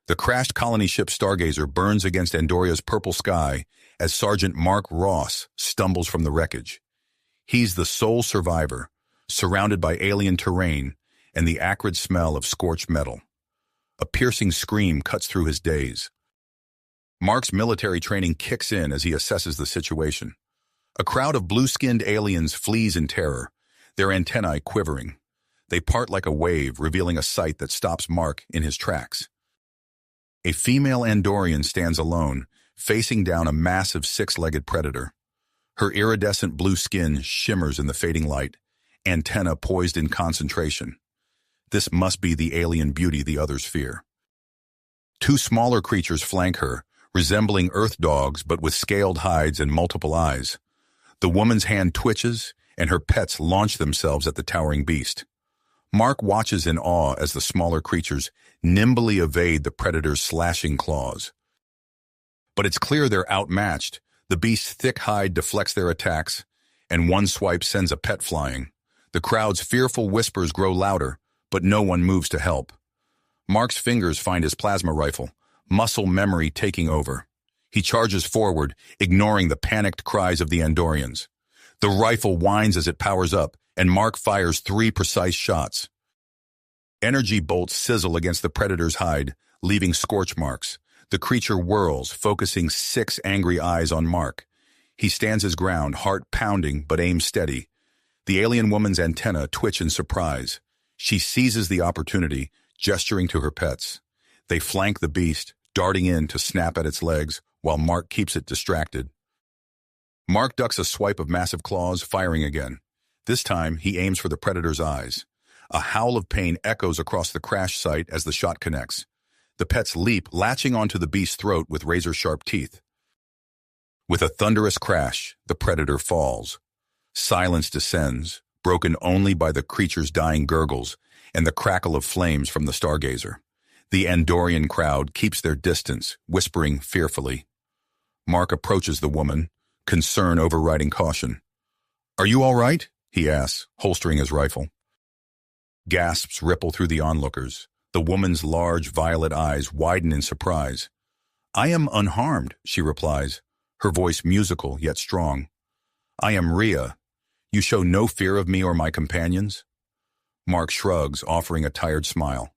The crashed colony ship Stargazer burns against Andoria's purple sky as Sergeant Mark Ross stumbles from the wreckage. He's the sole survivor, surrounded by alien terrain and the acrid smell of scorched metal. A piercing scream cuts through his daze. Mark's military training kicks in as he assesses the situation. A crowd of blue-skinned aliens flees in terror, their antennae quivering. They part like a wave, revealing a sight that stops Mark in his tracks. A female Andorian stands alone, facing down a massive six-legged predator. Her iridescent blue skin shimmers in the fading light, antenna poised in concentration. This must be the alien beauty the others fear. Two smaller creatures flank her, resembling earth dogs but with scaled hides and multiple eyes. The woman's hand twitches, and her pets launch themselves at the towering beast. Mark watches in awe as the smaller creatures nimbly evade the predator's slashing claws. But it's clear they're outmatched. The beast's thick hide deflects their attacks, and one swipe sends a pet flying. The crowd's fearful whispers grow louder, but no one moves to help. Mark's fingers find his plasma rifle, muscle memory taking over. He charges forward, ignoring the panicked cries of the Andorians. The rifle whines as it powers up, and Mark fires 3 precise shots. Energy bolts sizzle against the predator's hide, leaving scorch marks. The creature whirls, focusing 6 angry eyes on Mark. He stands his ground, heart pounding but aim steady. The alien woman's antennae twitch in surprise. She seizes the opportunity, gesturing to her pets. They flank the beast, darting in to snap at its legs, while Mark keeps it distracted. Mark ducks a swipe of massive claws, firing again. This time, he aims for the predator's eyes. A howl of pain echoes across the crash site as the shot connects. The pets leap, latching onto the beast's throat with razor-sharp teeth. With a thunderous crash, the predator falls. Silence descends, broken only by the creature's dying gurgles and the crackle of flames from the Stargazer. The Andorian crowd keeps their distance, whispering fearfully. Mark approaches the woman, concern overriding caution. "Are you all right?" he asks, holstering his rifle. Gasps ripple through the onlookers. The woman's large violet eyes widen in surprise. "I am unharmed," she replies, her voice musical yet strong. "I am Rhea. You show no fear of me or my companions?" Mark shrugs, offering a tired smile.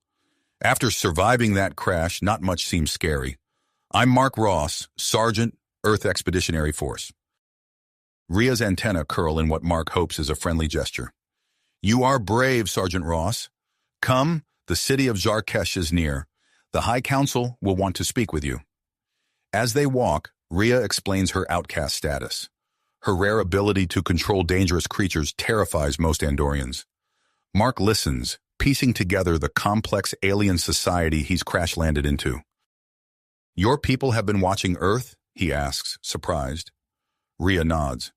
"After surviving that crash, not much seems scary. I'm Mark Ross, Sergeant, Earth Expeditionary Force." Rhea's antennae curl in what Mark hopes is a friendly gesture. "You are brave, Sergeant Ross. Come, the city of Zarkesh is near. The High Council will want to speak with you." As they walk, Rhea explains her outcast status. Her rare ability to control dangerous creatures terrifies most Andorians. Mark listens, piecing together the complex alien society he's crash-landed into. "Your people have been watching Earth?" he asks, surprised. Rhea nods.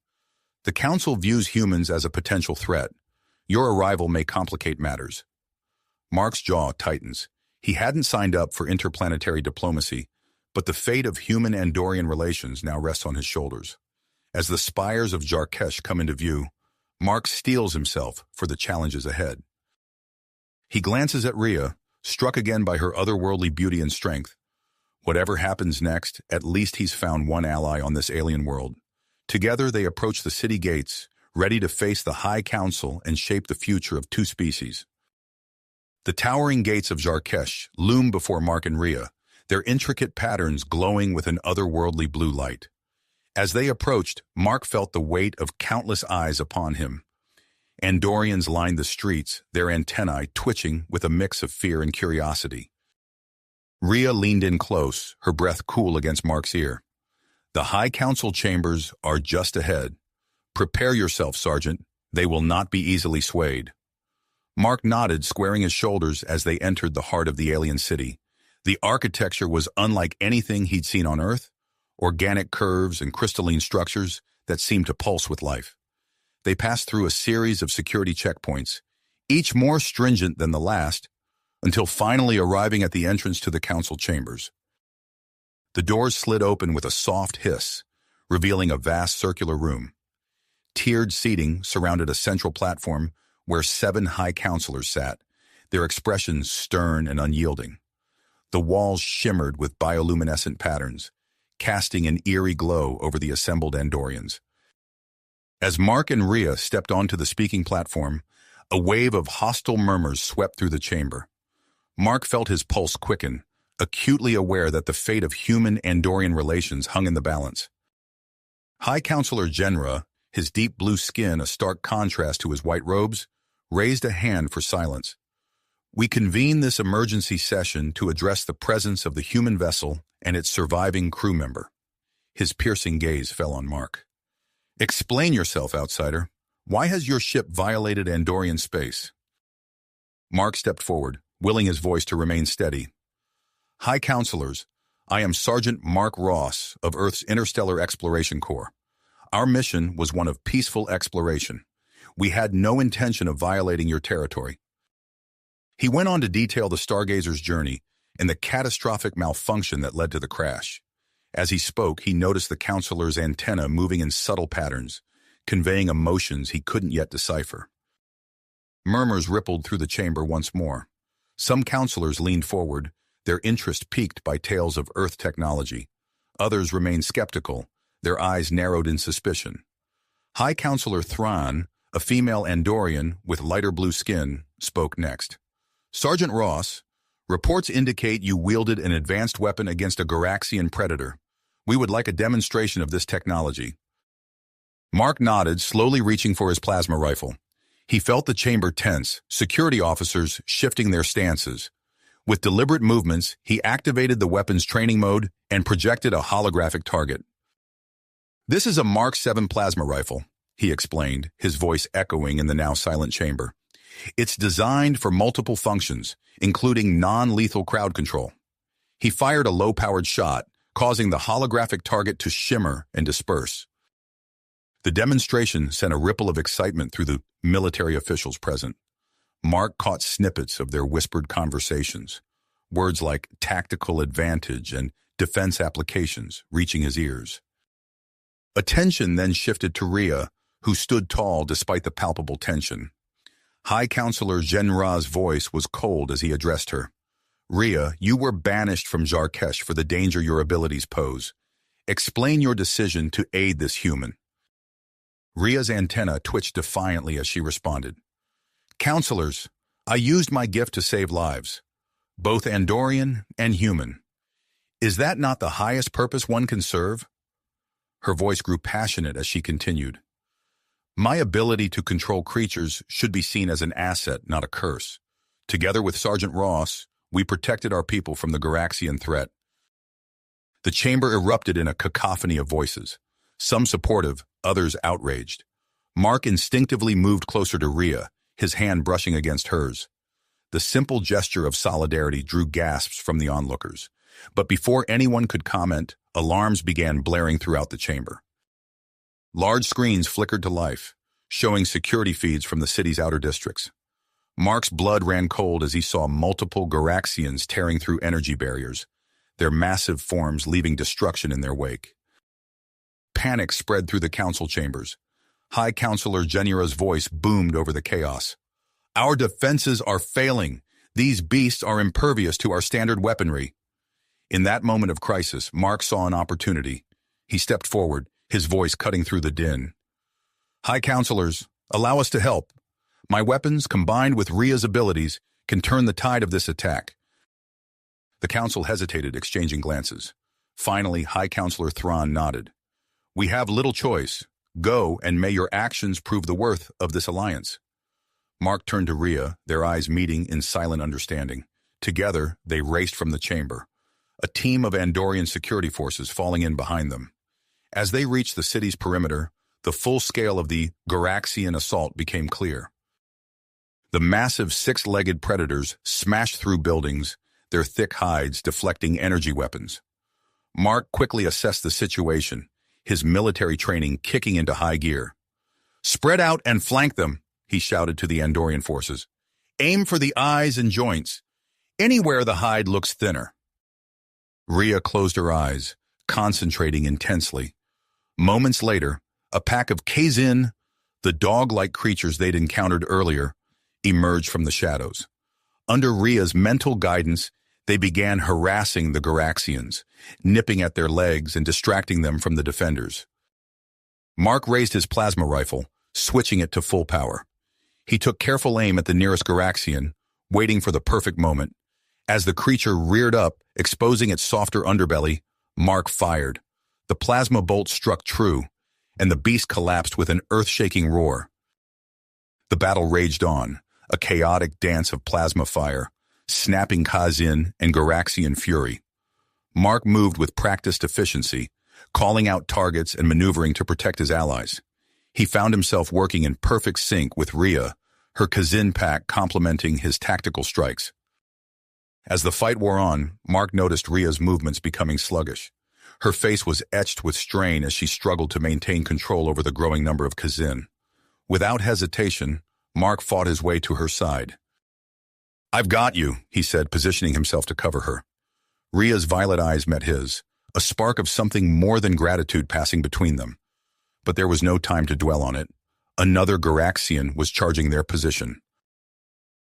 "The Council views humans as a potential threat. Your arrival may complicate matters." Mark's jaw tightens. He hadn't signed up for interplanetary diplomacy, but the fate of human-Andorian relations now rests on his shoulders. As the spires of Zarkesh come into view, Mark steels himself for the challenges ahead. He glances at Rhea, struck again by her otherworldly beauty and strength. Whatever happens next, at least he's found one ally on this alien world. Together they approach the city gates, ready to face the High Council and shape the future of 2 species. The towering gates of Zarkesh loom before Mark and Rhea, their intricate patterns glowing with an otherworldly blue light. As they approached, Mark felt the weight of countless eyes upon him. Andorians lined the streets, their antennae twitching with a mix of fear and curiosity. Rhea leaned in close, her breath cool against Mark's ear. "The High Council chambers are just ahead. Prepare yourself, Sergeant. They will not be easily swayed." Mark nodded, squaring his shoulders as they entered the heart of the alien city. The architecture was unlike anything he'd seen on Earth, organic curves and crystalline structures that seemed to pulse with life. They passed through a series of security checkpoints, each more stringent than the last, until finally arriving at the entrance to the council chambers. The doors slid open with a soft hiss, revealing a vast circular room. Tiered seating surrounded a central platform where 7 high councilors sat, their expressions stern and unyielding. The walls shimmered with bioluminescent patterns, casting an eerie glow over the assembled Andorians. As Mark and Rhea stepped onto the speaking platform, a wave of hostile murmurs swept through the chamber. Mark felt his pulse quicken, acutely aware that the fate of human-Andorian relations hung in the balance. High Counselor Genra, his deep blue skin a stark contrast to his white robes, raised a hand for silence. We convene this emergency session to address the presence of the human vessel and its surviving crew member. His piercing gaze fell on Mark. Explain yourself, outsider. Why has your ship violated Andorian space? Mark stepped forward, willing his voice to remain steady. High Counselors, I am Sergeant Mark Ross of Earth's Interstellar Exploration Corps. Our mission was one of peaceful exploration. We had no intention of violating your territory. He went on to detail the Stargazer's journey and the catastrophic malfunction that led to the crash. As he spoke, he noticed the counselor's antenna moving in subtle patterns, conveying emotions he couldn't yet decipher. Murmurs rippled through the chamber once more. Some counselors leaned forward, their interest piqued by tales of Earth technology. Others remained skeptical, their eyes narrowed in suspicion. High Counselor Thrawn, a female Andorian with lighter blue skin, spoke next. Sergeant Ross, reports indicate you wielded an advanced weapon against a Garaxian predator. We would like a demonstration of this technology. Mark nodded, slowly reaching for his plasma rifle. He felt the chamber tense, security officers shifting their stances. With deliberate movements, he activated the weapon's training mode and projected a holographic target. This is a Mark 7 plasma rifle, he explained, his voice echoing in the now silent chamber. It's designed for multiple functions, including non-lethal crowd control. He fired a low-powered shot, causing the holographic target to shimmer and disperse. The demonstration sent a ripple of excitement through the military officials present. Mark caught snippets of their whispered conversations, words like tactical advantage and defense applications reaching his ears. Attention then shifted to Rhea, who stood tall despite the palpable tension. High Counselor Genra's voice was cold as he addressed her. Rhea, you were banished from Jarkesh for the danger your abilities pose. Explain your decision to aid this human. Rhea's antenna twitched defiantly as she responded. Counselors, I used my gift to save lives, both Andorian and human. Is that not the highest purpose one can serve? Her voice grew passionate as she continued. My ability to control creatures should be seen as an asset, not a curse. Together with Sergeant Ross, we protected our people from the Garaxian threat. The chamber erupted in a cacophony of voices, some supportive, others outraged. Mark instinctively moved closer to Rhea, his hand brushing against hers. The simple gesture of solidarity drew gasps from the onlookers. But before anyone could comment, alarms began blaring throughout the chamber. Large screens flickered to life, showing security feeds from the city's outer districts. Mark's blood ran cold as he saw multiple Garaxians tearing through energy barriers, their massive forms leaving destruction in their wake. Panic spread through the council chambers. High Counselor Genra's voice boomed over the chaos. Our defenses are failing. These beasts are impervious to our standard weaponry. In that moment of crisis, Mark saw an opportunity. He stepped forward, his voice cutting through the din. High Counselors, allow us to help. My weapons, combined with Rhea's abilities, can turn the tide of this attack. The council hesitated, exchanging glances. Finally, High Counselor Thrawn nodded. We have little choice. Go, and may your actions prove the worth of this alliance. Mark turned to Rhea, their eyes meeting in silent understanding. Together, they raced from the chamber, a team of Andorian security forces falling in behind them. As they reached the city's perimeter, the full scale of the Garaxian assault became clear. The massive six-legged predators smashed through buildings, their thick hides deflecting energy weapons. Mark quickly assessed the situation, his military training kicking into high gear. Spread out and flank them, he shouted to the Andorian forces. Aim for the eyes and joints, anywhere the hide looks thinner. Rhea closed her eyes, concentrating intensely. Moments later, a pack of Kazin, the dog-like creatures they'd encountered earlier, emerged from the shadows. Under Rhea's mental guidance, They began harassing the Garaxians, nipping at their legs and distracting them from the defenders. Mark raised his plasma rifle, switching it to full power. He took careful aim at the nearest Garaxian, waiting for the perfect moment. As the creature reared up, exposing its softer underbelly, Mark fired. The plasma bolt struck true, and the beast collapsed with an earth-shaking roar. The battle raged on, a chaotic dance of plasma fire, snapping Kazin and Garaxian fury. Mark moved with practiced efficiency, calling out targets and maneuvering to protect his allies. He found himself working in perfect sync with Rhea, her Kazin pack complementing his tactical strikes. As the fight wore on, Mark noticed Rhea's movements becoming sluggish. Her face was etched with strain as she struggled to maintain control over the growing number of Kazin. Without hesitation, Mark fought his way to her side. "I've got you," he said, positioning himself to cover her. Rhea's violet eyes met his, a spark of something more than gratitude passing between them. But there was no time to dwell on it. Another Garaxian was charging their position.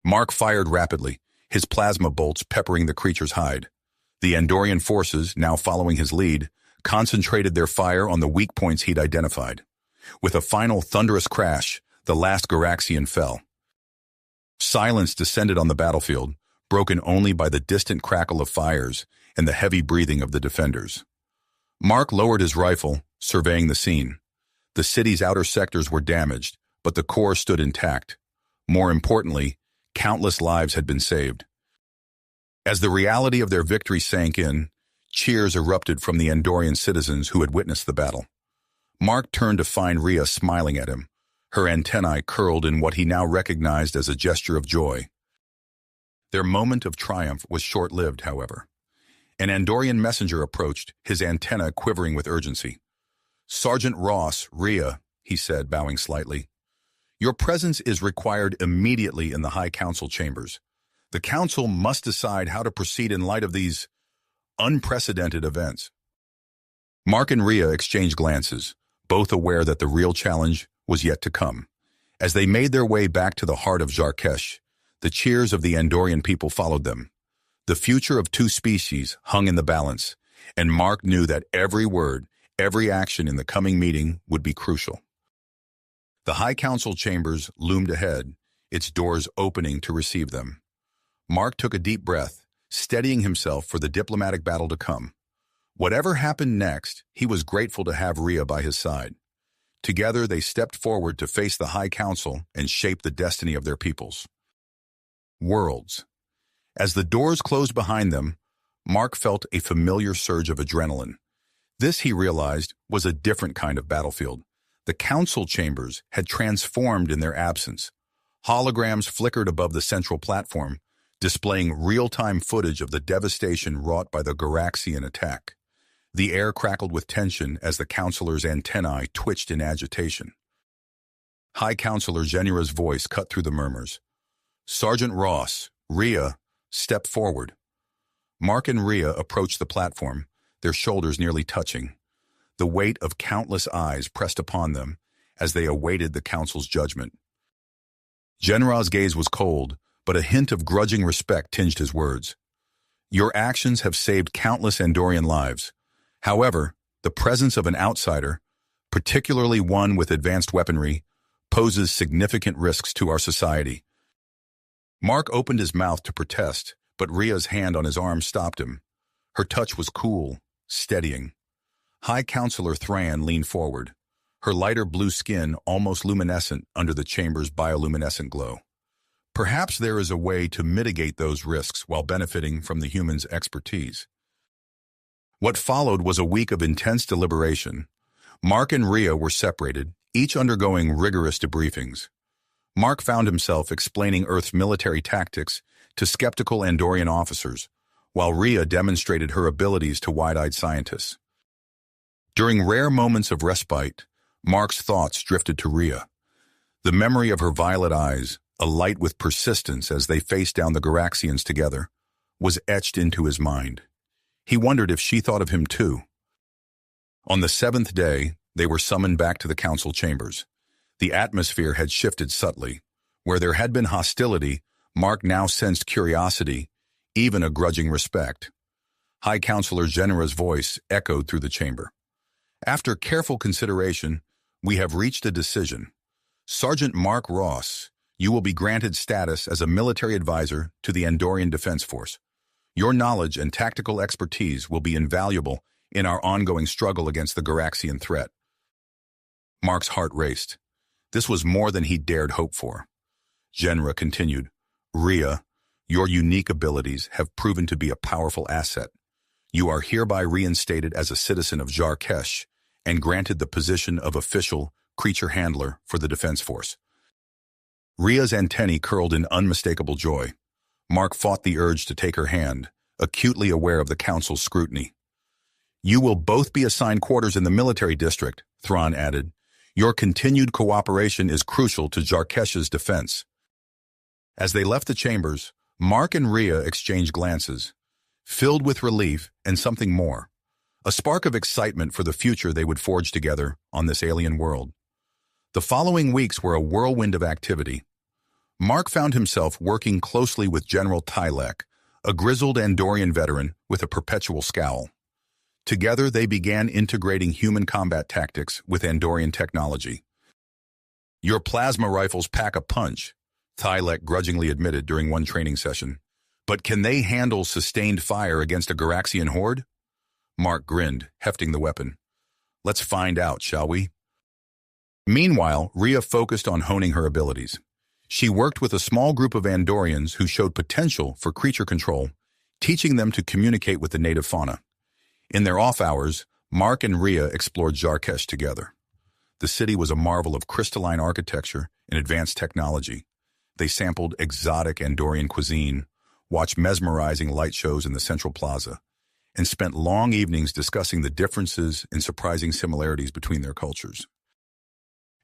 Mark fired rapidly, his plasma bolts peppering the creature's hide. The Andorian forces, now following his lead, concentrated their fire on the weak points he'd identified. With a final thunderous crash, the last Garaxian fell. Silence descended on the battlefield, broken only by the distant crackle of fires and the heavy breathing of the defenders. Mark lowered his rifle, surveying the scene. The city's outer sectors were damaged, but the core stood intact. More importantly, countless lives had been saved. As the reality of their victory sank in, cheers erupted from the Andorian citizens who had witnessed the battle. Mark turned to find Rhea smiling at him, her antennae curled in what he now recognized as a gesture of joy. Their moment of triumph was short-lived, however. An Andorian messenger approached, his antennae quivering with urgency. "Sergeant Ross, Rhea," he said, bowing slightly. "Your presence is required immediately in the High Council chambers. The Council must decide how to proceed in light of these unprecedented events." Mark and Rhea exchanged glances, both aware that the real challenge was yet to come. As they made their way back to the heart of Zarkesh, the cheers of the Andorian people followed them. The future of two species hung in the balance, and Mark knew that every word, every action in the coming meeting would be crucial. The High Council chambers loomed ahead, its doors opening to receive them. Mark took a deep breath, steadying himself for the diplomatic battle to come. Whatever happened next, he was grateful to have Rhea by his side. Together, they stepped forward to face the High Council and shape the destiny of their peoples. Worlds. As the doors closed behind them, Mark felt a familiar surge of adrenaline. This, he realized, was a different kind of battlefield. The council chambers had transformed in their absence. Holograms flickered above the central platform, displaying real-time footage of the devastation wrought by the Garaxian attack. The air crackled with tension as the councilor's antennae twitched in agitation. High Councilor Genera's voice cut through the murmurs. "Sergeant Ross, Rhea, step forward." Mark and Rhea approached the platform, their shoulders nearly touching. The weight of countless eyes pressed upon them as they awaited the council's judgment. Genera's gaze was cold, but a hint of grudging respect tinged his words. "Your actions have saved countless Andorian lives. However, the presence of an outsider, particularly one with advanced weaponry, poses significant risks to our society." Mark opened his mouth to protest, but Rhea's hand on his arm stopped him. Her touch was cool, steadying. High Councilor Thran leaned forward, her lighter blue skin almost luminescent under the chamber's bioluminescent glow. "Perhaps there is a way to mitigate those risks while benefiting from the human's expertise." What followed was a week of intense deliberation. Mark and Rhea were separated, each undergoing rigorous debriefings. Mark found himself explaining Earth's military tactics to skeptical Andorian officers, while Rhea demonstrated her abilities to wide-eyed scientists. During rare moments of respite, Mark's thoughts drifted to Rhea. The memory of her violet eyes, alight with persistence as they faced down the Garaxians together, was etched into his mind. He wondered if she thought of him too. On the 7th day, they were summoned back to the council chambers. The atmosphere had shifted subtly. Where there had been hostility, Mark now sensed curiosity, even a grudging respect. High Counselor Genera's voice echoed through the chamber. After careful consideration, we have reached a decision. Sergeant Mark Ross, you will be granted status as a military advisor to the Andorian Defense Force. Your knowledge and tactical expertise will be invaluable in our ongoing struggle against the Garaxian threat. Mark's heart raced. This was more than he dared hope for. Genera continued, Rhea, your unique abilities have proven to be a powerful asset. You are hereby reinstated as a citizen of Jarkesh and granted the position of official creature handler for the Defense Force. Rhea's antennae curled in unmistakable joy. Mark fought the urge to take her hand, acutely aware of the council's scrutiny. You will both be assigned quarters in the military district, Thrawn added. Your continued cooperation is crucial to Jarkesh's defense. As they left the chambers, Mark and Rhea exchanged glances, filled with relief and something more, a spark of excitement for the future they would forge together on this alien world. The following weeks were a whirlwind of activity. Mark found himself working closely with General Tylek, a grizzled Andorian veteran with a perpetual scowl. Together, they began integrating human combat tactics with Andorian technology. Your plasma rifles pack a punch, Tylek grudgingly admitted during one training session. But can they handle sustained fire against a Garaxian horde? Mark grinned, hefting the weapon. Let's find out, shall we? Meanwhile, Rhea focused on honing her abilities. She worked with a small group of Andorians who showed potential for creature control, teaching them to communicate with the native fauna. In their off hours, Mark and Rhea explored Jarkesh together. The city was a marvel of crystalline architecture and advanced technology. They sampled exotic Andorian cuisine, watched mesmerizing light shows in the central plaza, and spent long evenings discussing the differences and surprising similarities between their cultures.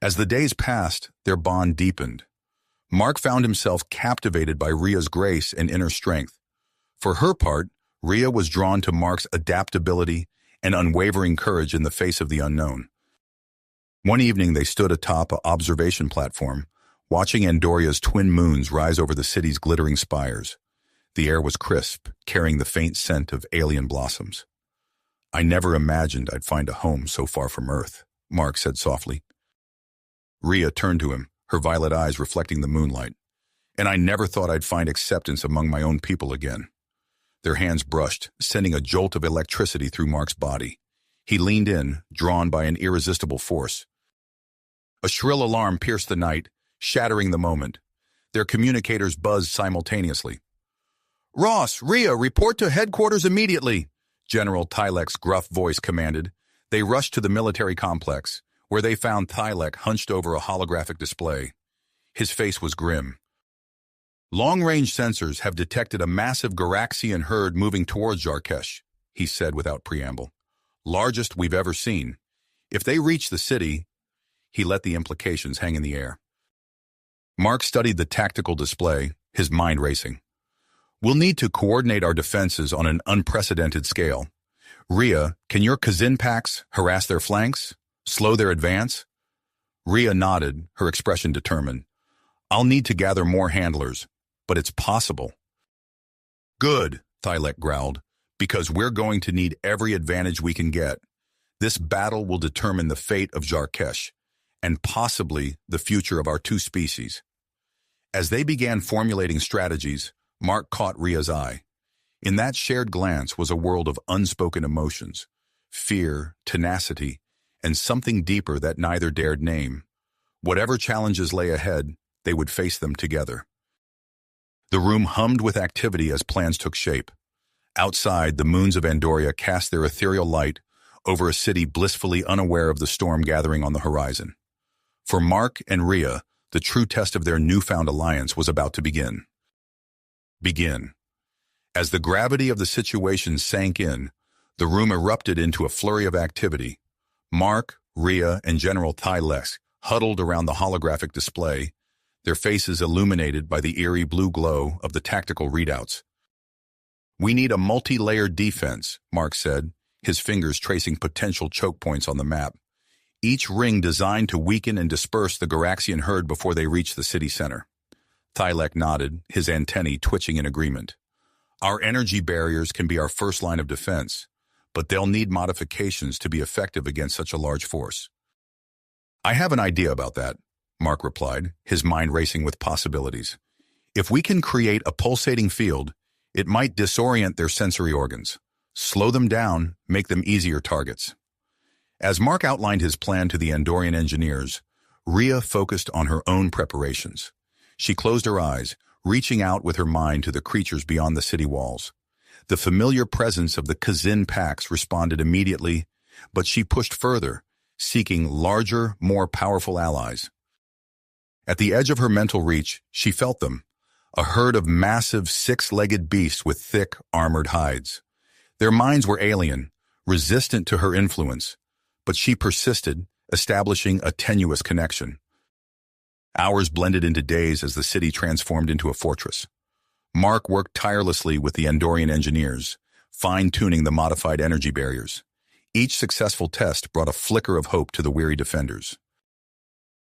As the days passed, their bond deepened. Mark found himself captivated by Rhea's grace and inner strength. For her part, Rhea was drawn to Mark's adaptability and unwavering courage in the face of the unknown. One evening they stood atop an observation platform, watching Andoria's twin moons rise over the city's glittering spires. The air was crisp, carrying the faint scent of alien blossoms. I never imagined I'd find a home so far from Earth, Mark said softly. Rhea turned to him, her violet eyes reflecting the moonlight. And I never thought I'd find acceptance among my own people again. Their hands brushed, sending a jolt of electricity through Mark's body. He leaned in, drawn by an irresistible force. A shrill alarm pierced the night, shattering the moment. Their communicators buzzed simultaneously. Ross, Rhea, report to headquarters immediately, General Tylek's gruff voice commanded. They rushed to the military complex, where they found Tylek hunched over a holographic display. His face was grim. Long-range sensors have detected a massive Garaxian herd moving towards Jarkesh, he said without preamble. Largest we've ever seen. If they reach the city, he let the implications hang in the air. Mark studied the tactical display, his mind racing. We'll need to coordinate our defenses on an unprecedented scale. Rhea, can your Kazin packs harass their flanks? Slow their advance? Rhea nodded, her expression determined. I'll need to gather more handlers, but it's possible. Good, Tylek growled, because we're going to need every advantage we can get. This battle will determine the fate of Jarkesh, and possibly the future of our two species. As they began formulating strategies, Mark caught Rhea's eye. In that shared glance was a world of unspoken emotions, fear, tenacity, and something deeper that neither dared name. Whatever challenges lay ahead, they would face them together. The room hummed with activity as plans took shape. Outside, the moons of Andoria cast their ethereal light over a city blissfully unaware of the storm gathering on the horizon. For Mark and Rhea, the true test of their newfound alliance was about to begin. As the gravity of the situation sank in, the room erupted into a flurry of activity. Mark, Rhea, and General Tylek huddled around the holographic display, their faces illuminated by the eerie blue glow of the tactical readouts. We need a multi-layered defense, Mark said, his fingers tracing potential choke points on the map. Each ring designed to weaken and disperse the Garaxian herd before they reach the city center. Tylek nodded, his antennae twitching in agreement. Our energy barriers can be our first line of defense, but they'll need modifications to be effective against such a large force. I have an idea about that, Mark replied, his mind racing with possibilities. If we can create a pulsating field, it might disorient their sensory organs, slow them down, make them easier targets. As Mark outlined his plan to the Andorian engineers, Rhea focused on her own preparations. She closed her eyes, reaching out with her mind to the creatures beyond the city walls. The familiar presence of the Kazin packs responded immediately, but she pushed further, seeking larger, more powerful allies. At the edge of her mental reach, she felt them, a herd of massive six-legged beasts with thick, armored hides. Their minds were alien, resistant to her influence, but she persisted, establishing a tenuous connection. Hours blended into days as the city transformed into a fortress. Mark worked tirelessly with the Andorian engineers, fine-tuning the modified energy barriers. Each successful test brought a flicker of hope to the weary defenders.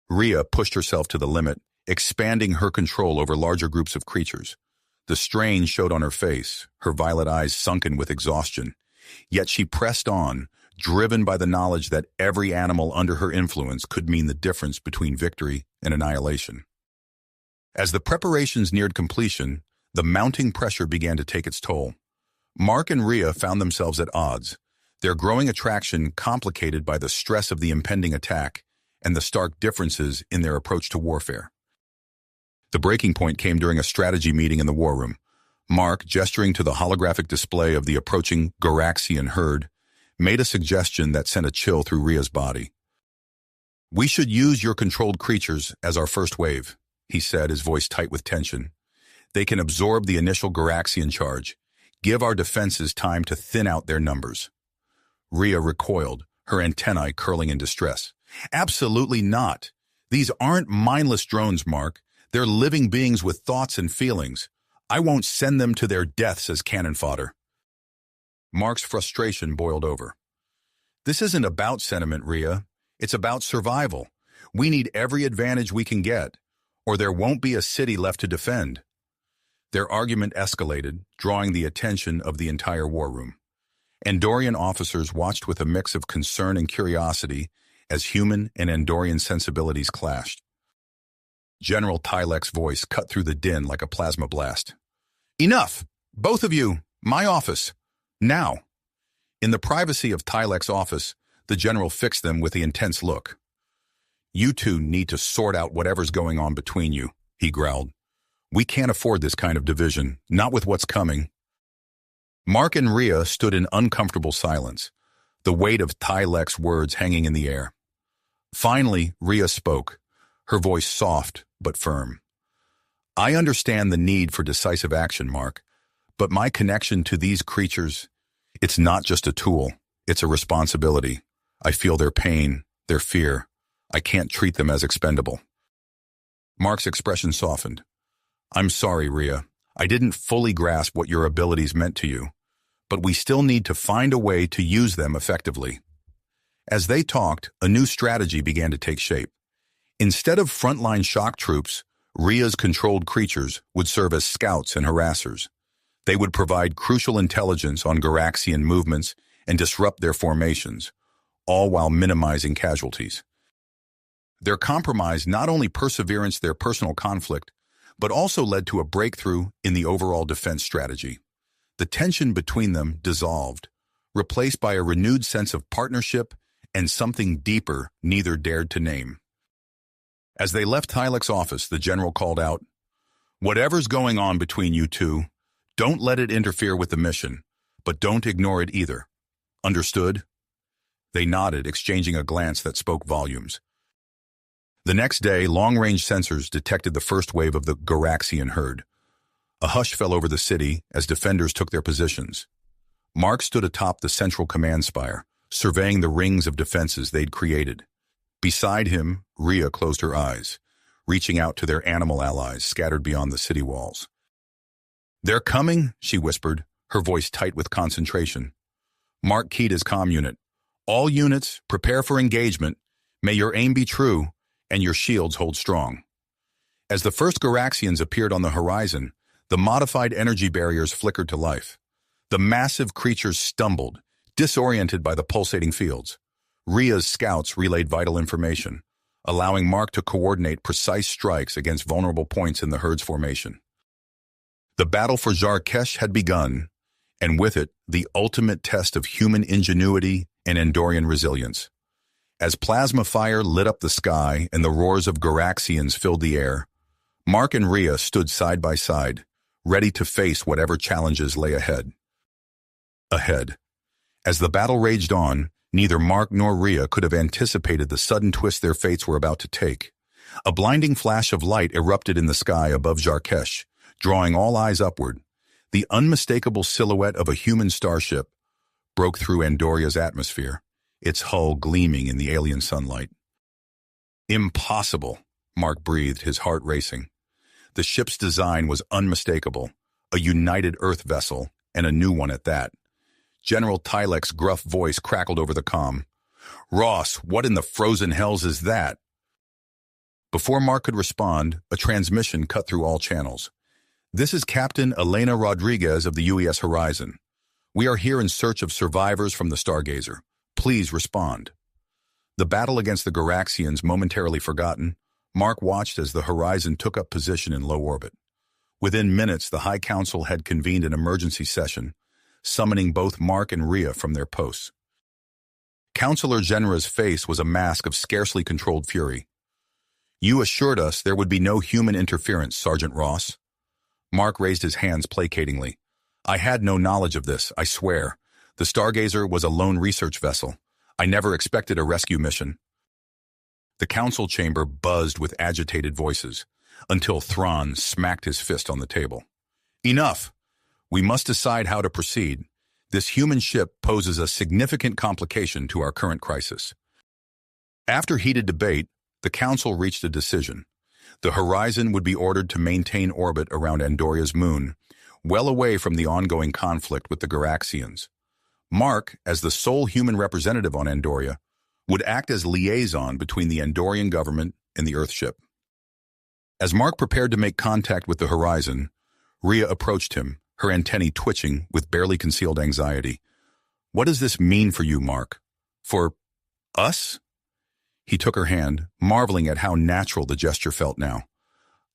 Rhea pushed herself to the limit, expanding her control over larger groups of creatures. The strain showed on her face, her violet eyes sunken with exhaustion. Yet she pressed on, driven by the knowledge that every animal under her influence could mean the difference between victory and annihilation. As the preparations neared completion, the mounting pressure began to take its toll. Mark and Rhea found themselves at odds, their growing attraction complicated by the stress of the impending attack and the stark differences in their approach to warfare. The breaking point came during a strategy meeting in the war room. Mark, gesturing to the holographic display of the approaching Garaxian herd, made a suggestion that sent a chill through Rhea's body. "We should use your controlled creatures as our first wave," he said, his voice tight with tension. "They can absorb the initial Garaxian charge. Give our defenses time to thin out their numbers." Rhea recoiled, her antennae curling in distress. "Absolutely not. These aren't mindless drones, Mark. They're living beings with thoughts and feelings. I won't send them to their deaths as cannon fodder." Mark's frustration boiled over. "This isn't about sentiment, Rhea. It's about survival. We need every advantage we can get, or there won't be a city left to defend." Their argument escalated, drawing the attention of the entire war room. Andorian officers watched with a mix of concern and curiosity as human and Andorian sensibilities clashed. General Tylek's voice cut through the din like a plasma blast. "Enough! Both of you! My office! Now!" In the privacy of Tylek's office, the general fixed them with the intense look. "You two need to sort out whatever's going on between you," he growled. "We can't afford this kind of division, not with what's coming." Mark and Rhea stood in uncomfortable silence, the weight of Tylek's words hanging in the air. Finally, Rhea spoke, her voice soft but firm. "I understand the need for decisive action, Mark, but my connection to these creatures, it's not just a tool, it's a responsibility. I feel their pain, their fear. I can't treat them as expendable." Mark's expression softened. "I'm sorry, Rhea. I didn't fully grasp what your abilities meant to you, but we still need to find a way to use them effectively." As they talked, a new strategy began to take shape. Instead of frontline shock troops, Rhea's controlled creatures would serve as scouts and harassers. They would provide crucial intelligence on Garaxian movements and disrupt their formations, all while minimizing casualties. Their compromise not only persevered their personal conflict, but also led to a breakthrough in the overall defense strategy. The tension between them dissolved, replaced by a renewed sense of partnership and something deeper neither dared to name. As they left Tylek's office, the general called out, "Whatever's going on between you two, don't let it interfere with the mission, but don't ignore it either. Understood?" They nodded, exchanging a glance that spoke volumes. The next day, long-range sensors detected the first wave of the Garaxian herd. A hush fell over the city as defenders took their positions. Mark stood atop the central command spire, surveying the rings of defenses they'd created. Beside him, Rhea closed her eyes, reaching out to their animal allies scattered beyond the city walls. "They're coming," she whispered, her voice tight with concentration. Mark keyed his comm unit. "All units, prepare for engagement. May your aim be true, and your shields hold strong." As the first Garaxians appeared on the horizon, The modified energy barriers flickered to life. The massive creatures stumbled, disoriented by the pulsating fields. Rhea's scouts relayed vital information, allowing Mark to coordinate precise strikes against vulnerable points in the herd's formation. The battle for Jarkesh had begun, and with it, the ultimate test of human ingenuity and Andorian resilience. As plasma fire lit up the sky and the roars of Garaxians filled the air, Mark and Rhea stood side by side, ready to face whatever challenges lay ahead. As the battle raged on, neither Mark nor Rhea could have anticipated the sudden twist their fates were about to take. A blinding flash of light erupted in the sky above Jarkesh, drawing all eyes upward. The unmistakable silhouette of a human starship broke through Andoria's atmosphere, its hull gleaming in the alien sunlight. Impossible, Mark breathed, his heart racing. The ship's design was unmistakable, a united Earth vessel, and a new one at that. General Tylek's gruff voice crackled over the comm. "Ross, what in the frozen hells is that?" Before Mark could respond, a transmission cut through all channels. "This is Captain Elena Rodriguez of the UES Horizon. We are here in search of survivors from the Stargazer. Please respond." The battle against the Garaxians momentarily forgotten, Mark watched as the Horizon took up position in low orbit. Within minutes, the High Council had convened an emergency session, summoning both Mark and Rhea from their posts. Counselor Genra's face was a mask of scarcely controlled fury. "You assured us there would be no human interference, Sergeant Ross." Mark raised his hands placatingly. "I had no knowledge of this, I swear. The Stargazer was a lone research vessel. I never expected a rescue mission." The council chamber buzzed with agitated voices, until Thrawn smacked his fist on the table. "Enough! We must decide how to proceed. This human ship poses a significant complication to our current crisis." After heated debate, the council reached a decision. The Horizon would be ordered to maintain orbit around Andoria's moon, well away from the ongoing conflict with the Garaxians. Mark, as the sole human representative on Andoria, would act as liaison between the Andorian government and the Earthship. As Mark prepared to make contact with the Horizon, Rhea approached him, her antennae twitching with barely concealed anxiety. "What does this mean for you, Mark? For us?" He took her hand, marveling at how natural the gesture felt now.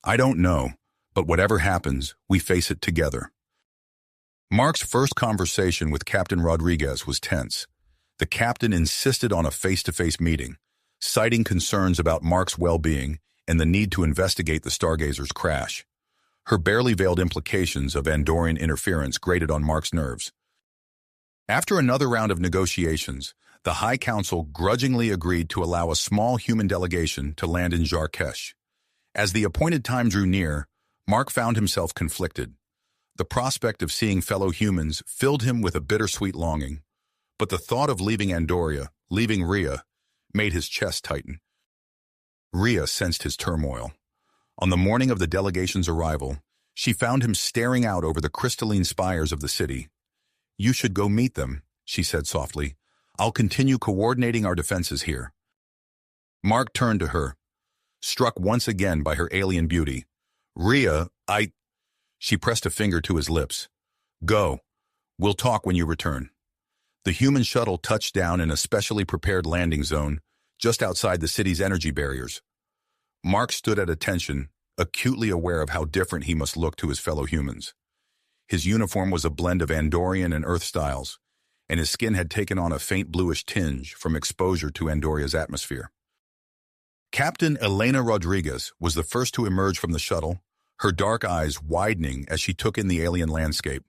"I don't know, but whatever happens, we face it together." Mark's first conversation with Captain Rodriguez was tense. The captain insisted on a face-to-face meeting, citing concerns about Mark's well-being and the need to investigate the Stargazer's crash. Her barely veiled implications of Andorian interference grated on Mark's nerves. After another round of negotiations, the High Council grudgingly agreed to allow a small human delegation to land in Jarkesh. As the appointed time drew near, Mark found himself conflicted. The prospect of seeing fellow humans filled him with a bittersweet longing, but the thought of leaving Andoria, leaving Rhea, made his chest tighten. Rhea sensed his turmoil. On the morning of the delegation's arrival, she found him staring out over the crystalline spires of the city. "You should go meet them," she said softly. "I'll continue coordinating our defenses here." Mark turned to her, struck once again by her alien beauty. "Rhea, She pressed a finger to his lips. "Go. We'll talk when you return." The human shuttle touched down in a specially prepared landing zone, just outside the city's energy barriers. Mark stood at attention, acutely aware of how different he must look to his fellow humans. His uniform was a blend of Andorian and Earth styles, and his skin had taken on a faint bluish tinge from exposure to Andoria's atmosphere. Captain Elena Rodriguez was the first to emerge from the shuttle, her dark eyes widening as she took in the alien landscape.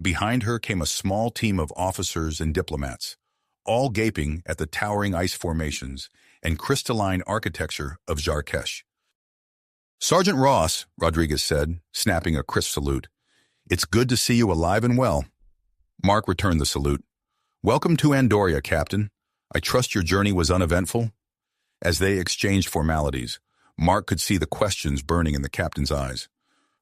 Behind her came a small team of officers and diplomats, all gaping at the towering ice formations and crystalline architecture of Jarkesh. "Sergeant Ross," Rodriguez said, snapping a crisp salute, "it's good to see you alive and well." Mark returned the salute. "Welcome to Andoria, Captain. I trust your journey was uneventful?" As they exchanged formalities, Mark could see the questions burning in the captain's eyes.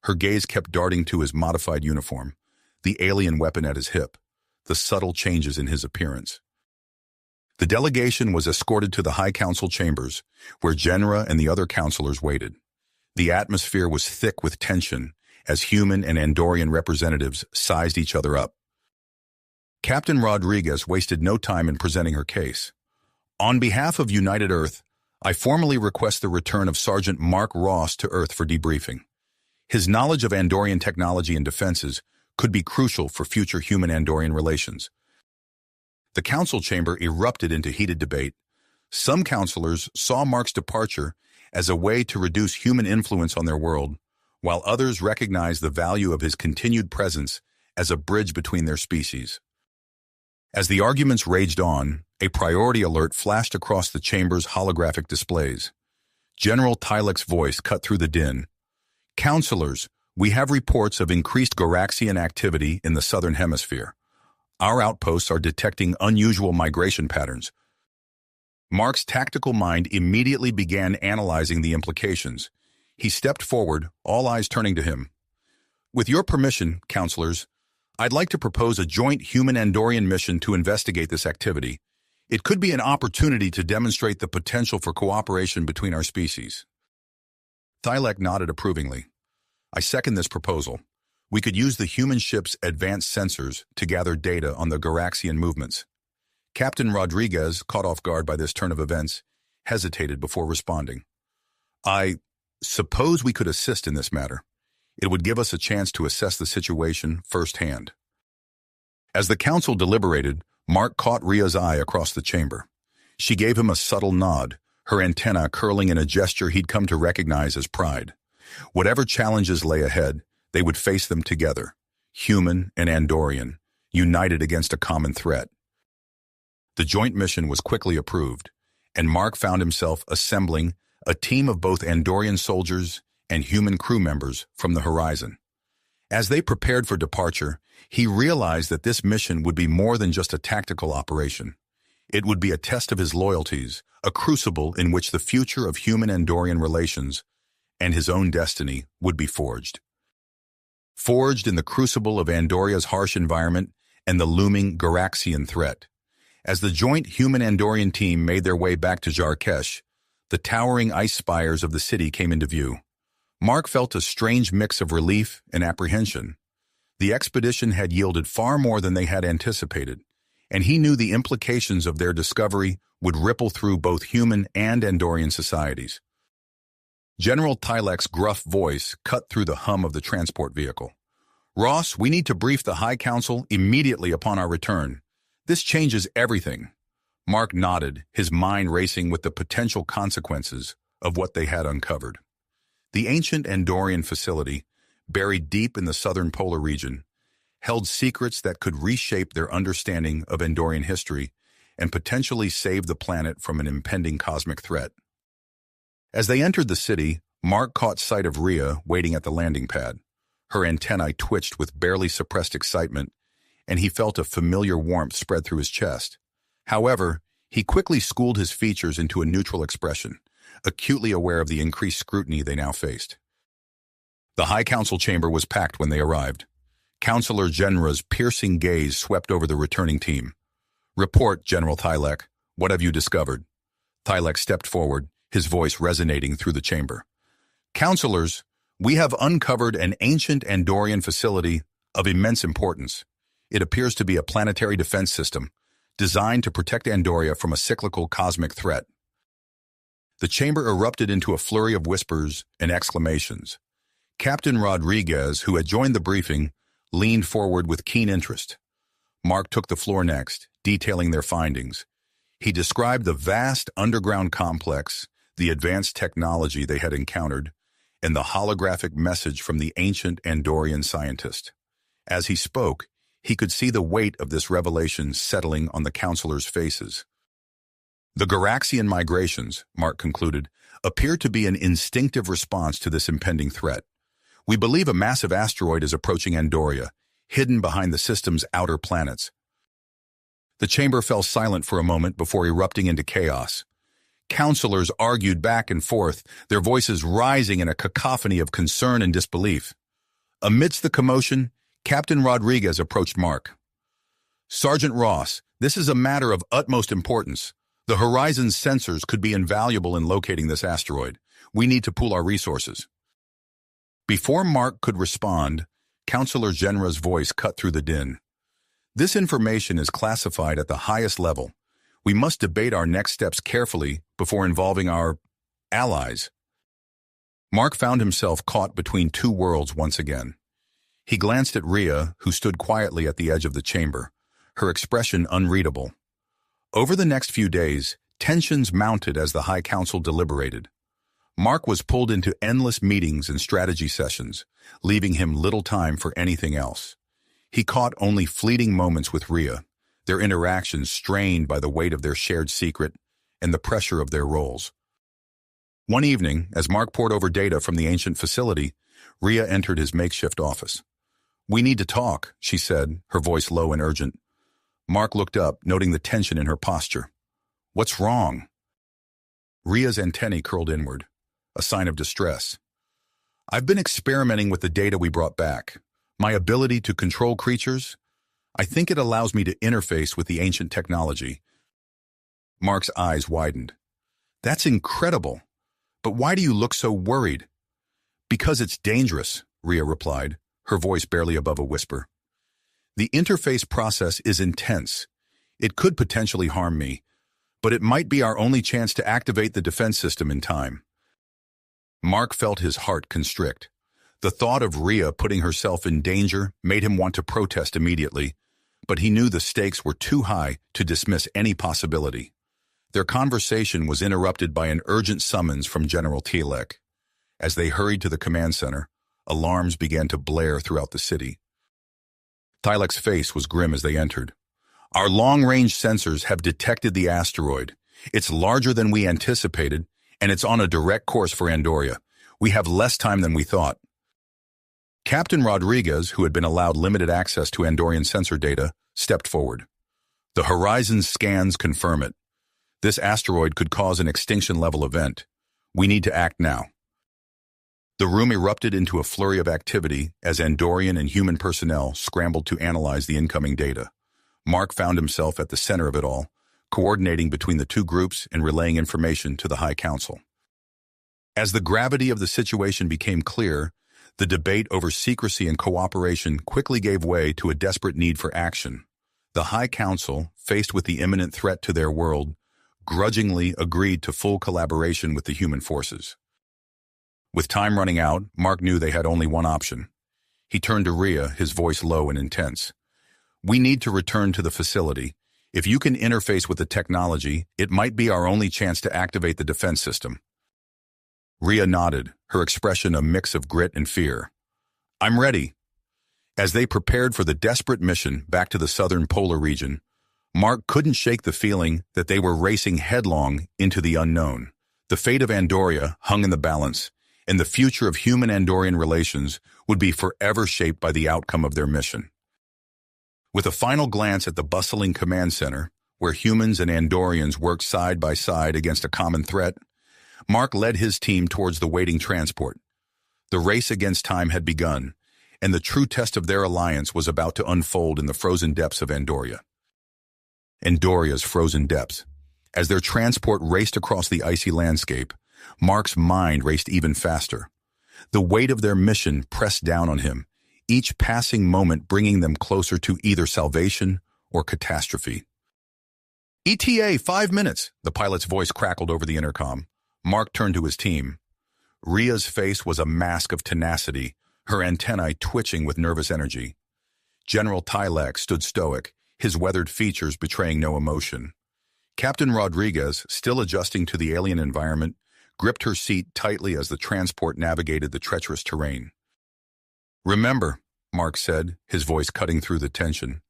Her gaze kept darting to his modified uniform, the alien weapon at his hip, the subtle changes in his appearance. The delegation was escorted to the High Council chambers, where Genra and the other counselors waited. The atmosphere was thick with tension, as human and Andorian representatives sized each other up. Captain Rodriguez wasted no time in presenting her case. On behalf of United Earth, I formally request the return of Sergeant Mark Ross to Earth for debriefing. His knowledge of Andorian technology and defenses could be crucial for future human-Andorian relations. The council chamber erupted into heated debate. Some counselors saw Mark's departure as a way to reduce human influence on their world, while others recognized the value of his continued presence as a bridge between their species. As the arguments raged on, a priority alert flashed across the chamber's holographic displays. General Tylek's voice cut through the din. "Counselors, we have reports of increased Goraxian activity in the southern hemisphere. Our outposts are detecting unusual migration patterns." Mark's tactical mind immediately began analyzing the implications. He stepped forward, all eyes turning to him. "With your permission, counselors, I'd like to propose a joint human-Andorian mission to investigate this activity. It could be an opportunity to demonstrate the potential for cooperation between our species." Thylek nodded approvingly. "I second this proposal. We could use the human ship's advanced sensors to gather data on the Goraxian movements." Captain Rodriguez, caught off guard by this turn of events, hesitated before responding. "I suppose we could assist in this matter. It would give us a chance to assess the situation firsthand." As the council deliberated, Mark caught Ria's eye across the chamber. She gave him a subtle nod, her antennae curling in a gesture he'd come to recognize as pride. Whatever challenges lay ahead, they would face them together, human and Andorian, united against a common threat. The joint mission was quickly approved, and Mark found himself assembling a team of both Andorian soldiers and human crew members from the horizon. As they prepared for departure, he realized that this mission would be more than just a tactical operation. It would be a test of his loyalties, a crucible in which the future of human-Andorian relations and his own destiny would be forged. Forged in the crucible of Andoria's harsh environment and the looming Goraxian threat. As the joint human-Andorian team made their way back to Jarkesh, the towering ice spires of the city came into view. Mark felt a strange mix of relief and apprehension. The expedition had yielded far more than they had anticipated, and he knew the implications of their discovery would ripple through both human and Andorian societies. General Tylek's gruff voice cut through the hum of the transport vehicle. "Ross, we need to brief the High Council immediately upon our return. This changes everything." Mark nodded, his mind racing with the potential consequences of what they had uncovered. The ancient Andorian facility, buried deep in the southern polar region, held secrets that could reshape their understanding of Andorian history and potentially save the planet from an impending cosmic threat. As they entered the city, Mark caught sight of Ria waiting at the landing pad. Her antennae twitched with barely suppressed excitement, and he felt a familiar warmth spread through his chest. However, he quickly schooled his features into a neutral expression, acutely aware of the increased scrutiny they now faced. The High Council chamber was packed when they arrived. Counselor Genra's piercing gaze swept over the returning team. "Report, General Tylek. What have you discovered?" Tylek stepped forward, his voice resonating through the chamber. "Counselors, we have uncovered an ancient Andorian facility of immense importance. It appears to be a planetary defense system, designed to protect Andoria from a cyclical cosmic threat." The chamber erupted into a flurry of whispers and exclamations. Captain Rodriguez, who had joined the briefing, leaned forward with keen interest. Mark took the floor next, detailing their findings. He described the vast underground complex, the advanced technology they had encountered, and the holographic message from the ancient Andorian scientist. As he spoke, he could see the weight of this revelation settling on the counselors' faces. "The Goraxian migrations," Mark concluded, "appear to be an instinctive response to this impending threat. We believe a massive asteroid is approaching Andoria, hidden behind the system's outer planets." The chamber fell silent for a moment before erupting into chaos. Counselors argued back and forth, their voices rising in a cacophony of concern and disbelief. Amidst the commotion, Captain Rodriguez approached Mark. "Sergeant Ross, this is a matter of utmost importance. The Horizon's sensors could be invaluable in locating this asteroid. We need to pool our resources." Before Mark could respond, Counselor Genra's voice cut through the din. This information is classified at the highest level. We must debate our next steps carefully before involving our allies. Mark found himself caught between two worlds once again. He glanced at Rhea, who stood quietly at the edge of the chamber, her expression unreadable. Over the next few days, tensions mounted as the High Council deliberated. Mark was pulled into endless meetings and strategy sessions, leaving him little time for anything else. He caught only fleeting moments with Rhea, their interactions strained by the weight of their shared secret and the pressure of their roles. One evening, as Mark pored over data from the ancient facility, Rhea entered his makeshift office. "We need to talk," she said, her voice low and urgent. Mark looked up, noting the tension in her posture. "What's wrong?" Rhea's antennae curled inward, a sign of distress. "I've been experimenting with the data we brought back. My ability to control creatures, I think it allows me to interface with the ancient technology." Mark's eyes widened. "That's incredible. But why do you look so worried?" "Because it's dangerous," Rhea replied, her voice barely above a whisper. "The interface process is intense. It could potentially harm me, but it might be our only chance to activate the defense system in time." Mark felt his heart constrict. The thought of Rhea putting herself in danger made him want to protest immediately, but he knew the stakes were too high to dismiss any possibility. Their conversation was interrupted by an urgent summons from General Tilek. As they hurried to the command center, alarms began to blare throughout the city. Tilek's face was grim as they entered. "Our long-range sensors have detected the asteroid. It's larger than we anticipated, and it's on a direct course for Andoria. We have less time than we thought." Captain Rodriguez, who had been allowed limited access to Andorian sensor data, stepped forward. "The horizon scans confirm it. This asteroid could cause an extinction-level event. We need to act now." The room erupted into a flurry of activity as Andorian and human personnel scrambled to analyze the incoming data. Mark found himself at the center of it all, coordinating between the two groups and relaying information to the High Council. As the gravity of the situation became clear, the debate over secrecy and cooperation quickly gave way to a desperate need for action. The High Council, faced with the imminent threat to their world, grudgingly agreed to full collaboration with the human forces. With time running out, Mark knew they had only one option. He turned to Rhea, his voice low and intense. "We need to return to the facility. If you can interface with the technology, it might be our only chance to activate the defense system." Rhea nodded, her expression a mix of grit and fear. "I'm ready." As they prepared for the desperate mission back to the southern polar region, Mark couldn't shake the feeling that they were racing headlong into the unknown. The fate of Andoria hung in the balance, and the future of human-Andorian relations would be forever shaped by the outcome of their mission. With a final glance at the bustling command center, where humans and Andorians worked side by side against a common threat, Mark led his team towards the waiting transport. The race against time had begun, and the true test of their alliance was about to unfold in the frozen depths of Andoria. Andoria's frozen depths. As their transport raced across the icy landscape, Mark's mind raced even faster. The weight of their mission pressed down on him, each passing moment bringing them closer to either salvation or catastrophe. "ETA 5 minutes, the pilot's voice crackled over the intercom. Mark turned to his team. Rhea's face was a mask of tenacity, her antennae twitching with nervous energy. General Tilek stood stoic, his weathered features betraying no emotion. Captain Rodriguez, still adjusting to the alien environment, gripped her seat tightly as the transport navigated the treacherous terrain. "Remember," Mark said, his voice cutting through the tension,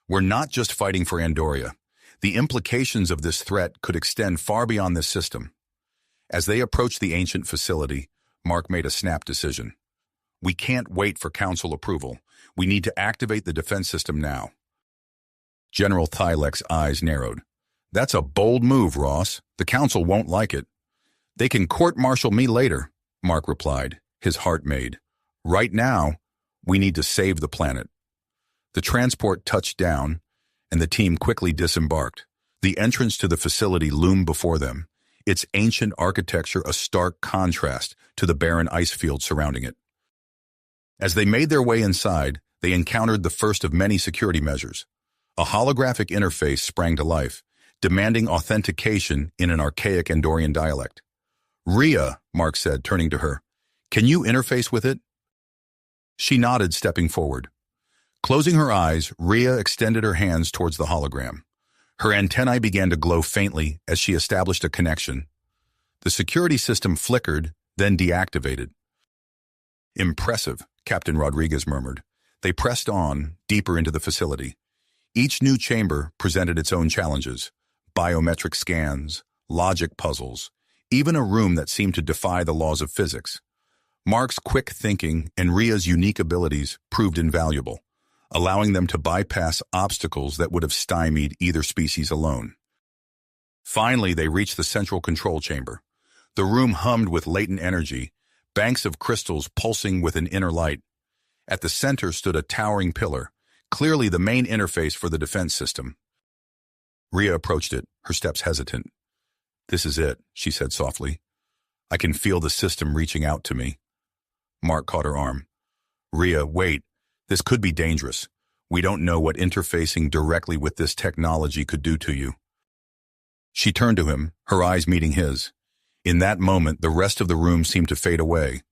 "we're not just fighting for Andoria. The implications of this threat could extend far beyond this system." As they approached the ancient facility, Mark made a snap decision. "We can't wait for council approval. We need to activate the defense system now." General Tilek's eyes narrowed. "That's a bold move, Ross. The council won't like it." "They can court-martial me later," Mark replied, his heart made. "Right now, we need to save the planet." The transport touched down, and the team quickly disembarked. The entrance to the facility loomed before them, its ancient architecture a stark contrast to the barren ice field surrounding it. As they made their way inside, they encountered the first of many security measures. A holographic interface sprang to life, demanding authentication in an archaic Andorian dialect. "Rhea," Mark said, turning to her, "can you interface with it?" She nodded, stepping forward. Closing her eyes, Rhea extended her hands towards the hologram. Her antennae began to glow faintly as she established a connection. The security system flickered, then deactivated. "Impressive," Captain Rodriguez murmured. They pressed on, deeper into the facility. Each new chamber presented its own challenges: biometric scans, logic puzzles, even a room that seemed to defy the laws of physics. Mark's quick thinking and Rhea's unique abilities proved invaluable, allowing them to bypass obstacles that would have stymied either species alone. Finally, they reached the central control chamber. The room hummed with latent energy, banks of crystals pulsing with an inner light. At the center stood a towering pillar, clearly the main interface for the defense system. Rhea approached it, her steps hesitant. "This is it," she said softly. "I can feel the system reaching out to me." Mark caught her arm. "Rhea, wait. This could be dangerous. We don't know what interfacing directly with this technology could do to you." She turned to him, her eyes meeting his. In that moment, the rest of the room seemed to fade away.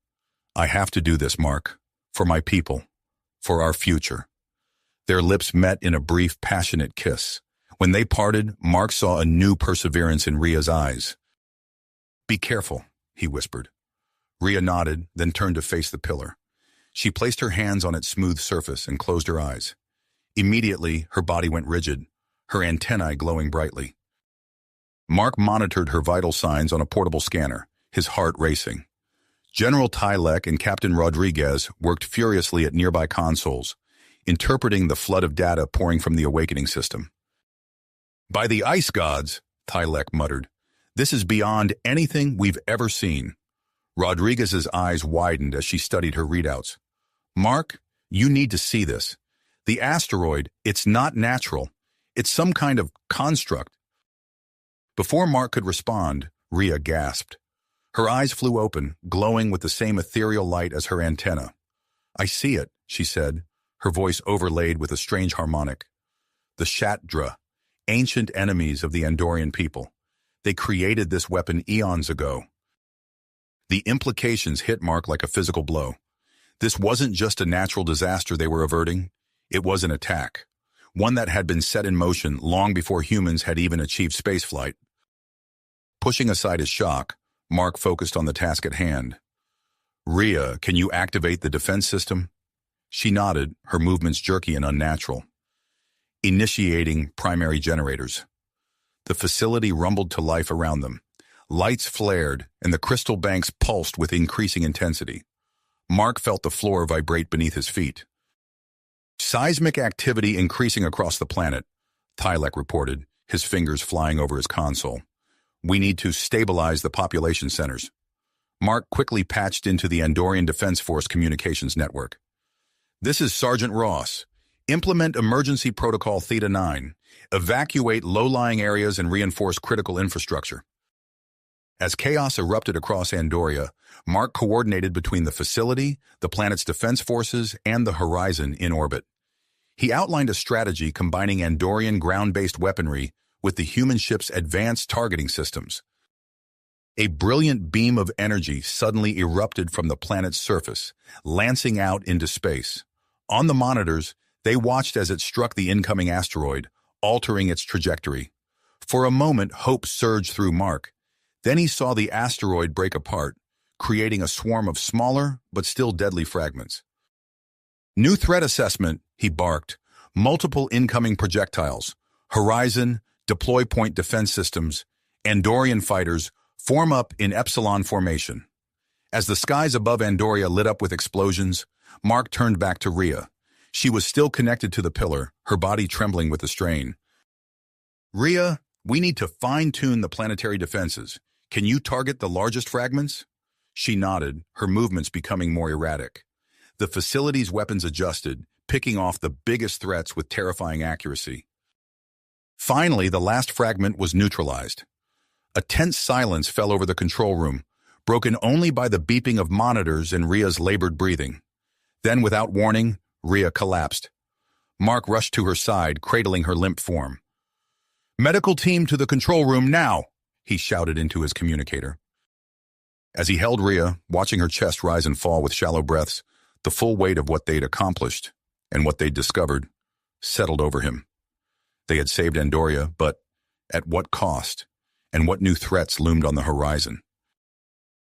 "I have to do this, Mark. For my people. For our future." Their lips met in a brief, passionate kiss. When they parted, Mark saw a new perseverance in Rhea's eyes. "Be careful," he whispered. Rhea nodded, then turned to face the pillar. She placed her hands on its smooth surface and closed her eyes. Immediately, her body went rigid, her antennae glowing brightly. Mark monitored her vital signs on a portable scanner, his heart racing. General Tylek and Captain Rodriguez worked furiously at nearby consoles, interpreting the flood of data pouring from the awakening system. "By the ice gods," Tylek muttered, "this is beyond anything we've ever seen." Rodriguez's eyes widened as she studied her readouts. "Mark, you need to see this. The asteroid, it's not natural. It's some kind of construct." Before Mark could respond, Rhea gasped. Her eyes flew open, glowing with the same ethereal light as her antenna. "I see it," she said, her voice overlaid with a strange harmonic. "The Shatdra, ancient enemies of the Andorian people. They created this weapon eons ago." The implications hit Mark like a physical blow. This wasn't just a natural disaster they were averting. It was an attack, one that had been set in motion long before humans had even achieved spaceflight. Pushing aside his shock, Mark focused on the task at hand. "Rhea, can you activate the defense system?" She nodded, her movements jerky and unnatural. Initiating primary generators. The facility rumbled to life around them. Lights flared, and the crystal banks pulsed with increasing intensity. Mark felt the floor vibrate beneath his feet. "Seismic activity increasing across the planet," Tylek reported, his fingers flying over his console. "We need to stabilize the population centers." Mark quickly patched into the Andorian Defense Force communications network. "This is Sergeant Ross. Implement Emergency Protocol Theta 9. Evacuate low-lying areas and reinforce critical infrastructure." As chaos erupted across Andoria, Mark coordinated between the facility, the planet's defense forces, and the horizon in orbit. He outlined a strategy combining Andorian ground-based weaponry with the human ship's advanced targeting systems. A brilliant beam of energy suddenly erupted from the planet's surface, lancing out into space. On the monitors, they watched as it struck the incoming asteroid, altering its trajectory. For a moment, hope surged through Mark. Then he saw the asteroid break apart, creating a swarm of smaller but still deadly fragments. "New threat assessment," he barked. "Multiple incoming projectiles. Horizon, deploy point defense systems. Andorian fighters, form up in Epsilon formation." As the skies above Andoria lit up with explosions, Mark turned back to Rhea. She was still connected to the pillar, her body trembling with the strain. "Rhea, we need to fine-tune the planetary defenses. Can you target the largest fragments?" She nodded, her movements becoming more erratic. The facility's weapons adjusted, picking off the biggest threats with terrifying accuracy. Finally, the last fragment was neutralized. A tense silence fell over the control room, broken only by the beeping of monitors and Rhea's labored breathing. Then, without warning, Rhea collapsed. Mark rushed to her side, cradling her limp form. "Medical team to the control room now," he shouted into his communicator. As he held Rhea, watching her chest rise and fall with shallow breaths, the full weight of what they'd accomplished and what they'd discovered settled over him. They had saved Andoria, but at what cost, and what new threats loomed on the horizon?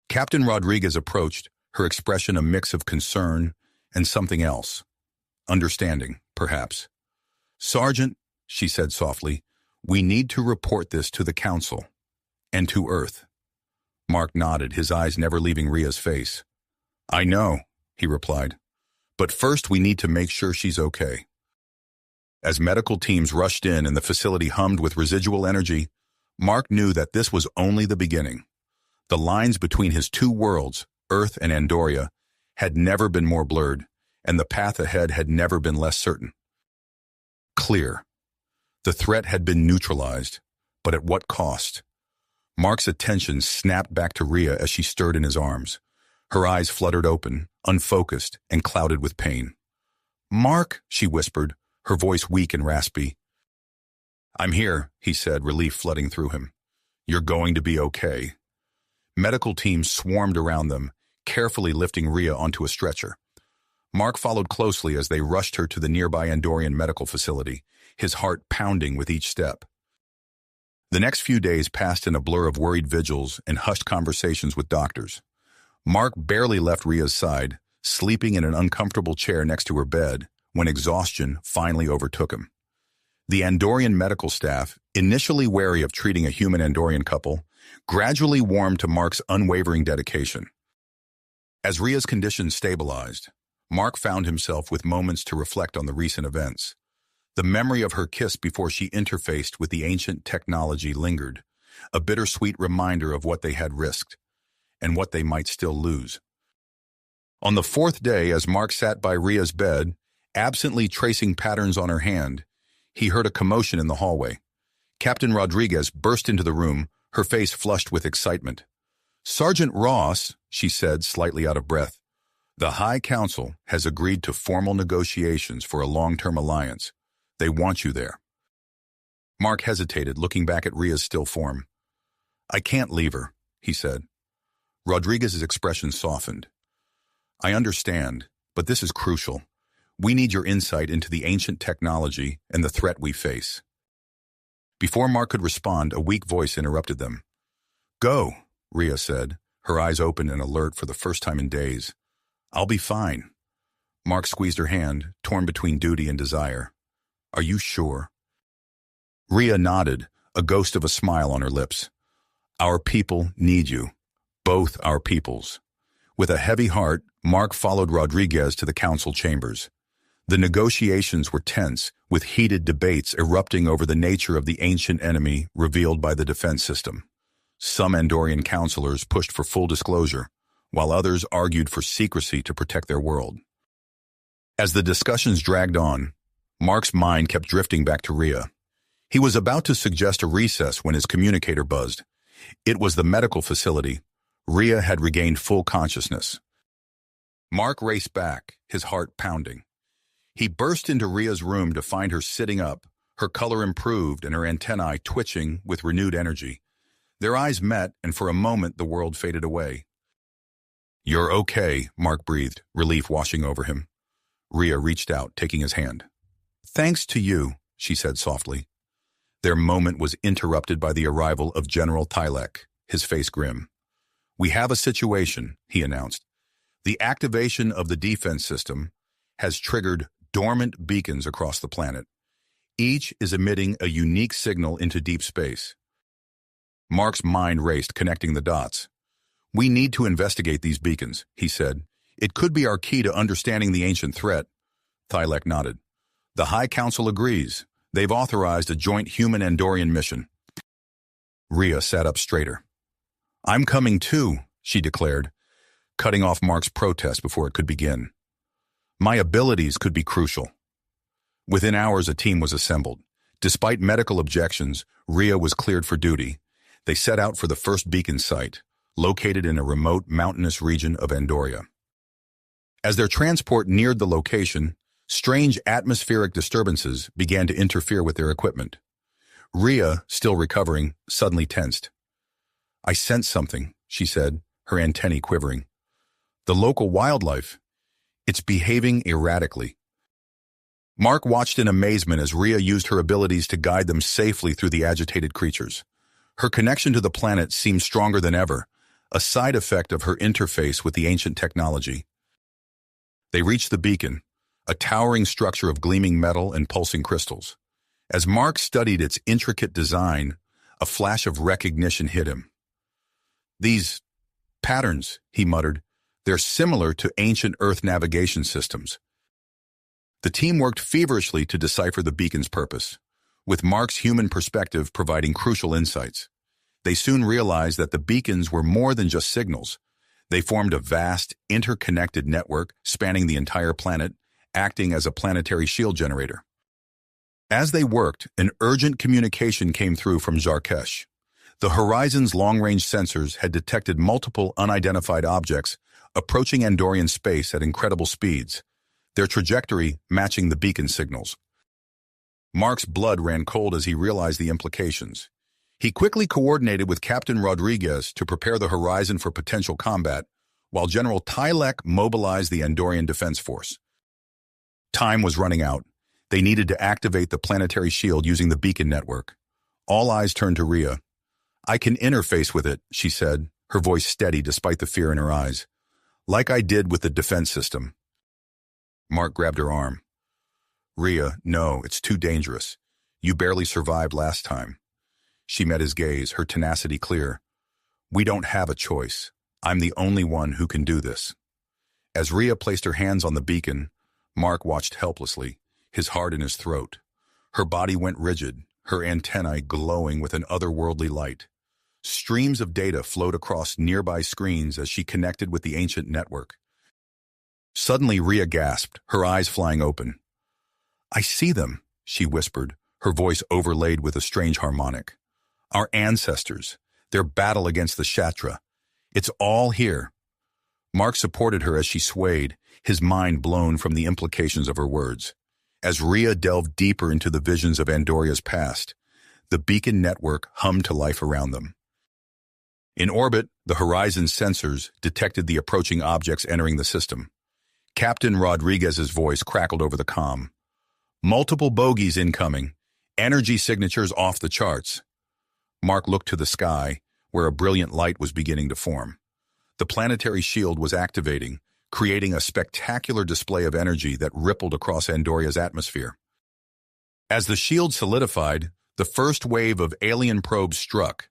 Captain Rodriguez approached, her expression a mix of concern and something else. Understanding, perhaps. "Sergeant," she said softly, "we need to report this to the Council and to Earth." Mark nodded, his eyes never leaving Rhea's face. "I know," he replied, "but first we need to make sure she's okay." As medical teams rushed in and the facility hummed with residual energy, Mark knew that this was only the beginning. The lines between his two worlds, Earth and Andoria, had never been more blurred, and the path ahead had never been less certain. Clear. The threat had been neutralized, but at what cost? Mark's attention snapped back to Rhea as she stirred in his arms. Her eyes fluttered open, unfocused, and clouded with pain. "Mark," she whispered, her voice weak and raspy. "I'm here," he said, relief flooding through him. "You're going to be okay." Medical teams swarmed around them, carefully lifting Rhea onto a stretcher. Mark followed closely as they rushed her to the nearby Andorian medical facility, his heart pounding with each step. The next few days passed in a blur of worried vigils and hushed conversations with doctors. Mark barely left Rhea's side, sleeping in an uncomfortable chair next to her bed, when exhaustion finally overtook him. The Andorian medical staff, initially wary of treating a human Andorian couple, gradually warmed to Mark's unwavering dedication. As Rhea's condition stabilized, Mark found himself with moments to reflect on the recent events. The memory of her kiss before she interfaced with the ancient technology lingered, a bittersweet reminder of what they had risked, and what they might still lose. On the fourth day, as Mark sat by Rhea's bed, absently tracing patterns on her hand, he heard a commotion in the hallway. Captain Rodriguez burst into the room, her face flushed with excitement. "Sergeant Ross," she said, slightly out of breath, "the High Council has agreed to formal negotiations for a long-term alliance. They want you there." Mark hesitated, looking back at Rhea's still form. "I can't leave her," he said. Rodriguez's expression softened. "I understand, but this is crucial. We need your insight into the ancient technology and the threat we face." Before Mark could respond, a weak voice interrupted them. "Go," Rhea said, her eyes open and alert for the first time in days. "I'll be fine." Mark squeezed her hand, torn between duty and desire. "Are you sure?" Rhea nodded, a ghost of a smile on her lips. "Our people need you. Both our peoples." With a heavy heart, Mark followed Rodriguez to the council chambers. The negotiations were tense, with heated debates erupting over the nature of the ancient enemy revealed by the defense system. Some Andorian counselors pushed for full disclosure, while others argued for secrecy to protect their world. As the discussions dragged on, Mark's mind kept drifting back to Rhea. He was about to suggest a recess when his communicator buzzed. It was the medical facility. Rhea had regained full consciousness. Mark raced back, his heart pounding. He burst into Rhea's room to find her sitting up, her color improved and her antennae twitching with renewed energy. Their eyes met, and for a moment the world faded away. "You're okay," Mark breathed, relief washing over him. Rhea reached out, taking his hand. "Thanks to you," she said softly. Their moment was interrupted by the arrival of General Tylek, his face grim. "We have a situation," he announced. "The activation of the defense system has triggered dormant beacons across the planet. Each is emitting a unique signal into deep space." Mark's mind raced, connecting the dots. "We need to investigate these beacons," he said. "It could be our key to understanding the ancient threat." Tylek nodded. "The High Council agrees. They've authorized a joint human-Andorian mission." Rhea sat up straighter. "I'm coming too," she declared, cutting off Mark's protest before it could begin. "My abilities could be crucial." Within hours, a team was assembled. Despite medical objections, Rhea was cleared for duty. They set out for the first beacon site, located in a remote mountainous region of Andoria. As their transport neared the location, strange atmospheric disturbances began to interfere with their equipment. Rhea, still recovering, suddenly tensed. "I sense something," she said, her antennae quivering. "The local wildlife. It's behaving erratically." Mark watched in amazement as Rhea used her abilities to guide them safely through the agitated creatures. Her connection to the planet seemed stronger than ever, a side effect of her interface with the ancient technology. They reached the beacon, a towering structure of gleaming metal and pulsing crystals. As Mark studied its intricate design, a flash of recognition hit him. "These patterns," he muttered, "they're similar to ancient Earth navigation systems." The team worked feverishly to decipher the beacon's purpose, with Mark's human perspective providing crucial insights. They soon realized that the beacons were more than just signals. They formed a vast, interconnected network spanning the entire planet, acting as a planetary shield generator. As they worked, an urgent communication came through from Zarkesh. The Horizon's long-range sensors had detected multiple unidentified objects approaching Andorian space at incredible speeds, their trajectory matching the beacon signals. Mark's blood ran cold as he realized the implications. He quickly coordinated with Captain Rodriguez to prepare the Horizon for potential combat, while General Tylek mobilized the Andorian Defense Force. Time was running out. They needed to activate the planetary shield using the beacon network. All eyes turned to Rhea. "I can interface with it," she said, her voice steady despite the fear in her eyes. "Like I did with the defense system." Mark grabbed her arm. "Rhea, no, it's too dangerous. You barely survived last time." She met his gaze, her tenacity clear. "We don't have a choice. I'm the only one who can do this." As Rhea placed her hands on the beacon, Mark watched helplessly, his heart in his throat. Her body went rigid, her antennae glowing with an otherworldly light. Streams of data flowed across nearby screens as she connected with the ancient network. Suddenly, Rhea gasped, her eyes flying open. "I see them," she whispered, her voice overlaid with a strange harmonic. "Our ancestors, their battle against the Shatra. It's all here." Mark supported her as she swayed, his mind blown from the implications of her words. As Rhea delved deeper into the visions of Andoria's past, the beacon network hummed to life around them. In orbit, the Horizon sensors detected the approaching objects entering the system. Captain Rodriguez's voice crackled over the comm. "Multiple bogies incoming. Energy signatures off the charts." Mark looked to the sky, where a brilliant light was beginning to form. The planetary shield was activating, creating a spectacular display of energy that rippled across Andoria's atmosphere. As the shield solidified, the first wave of alien probes struck.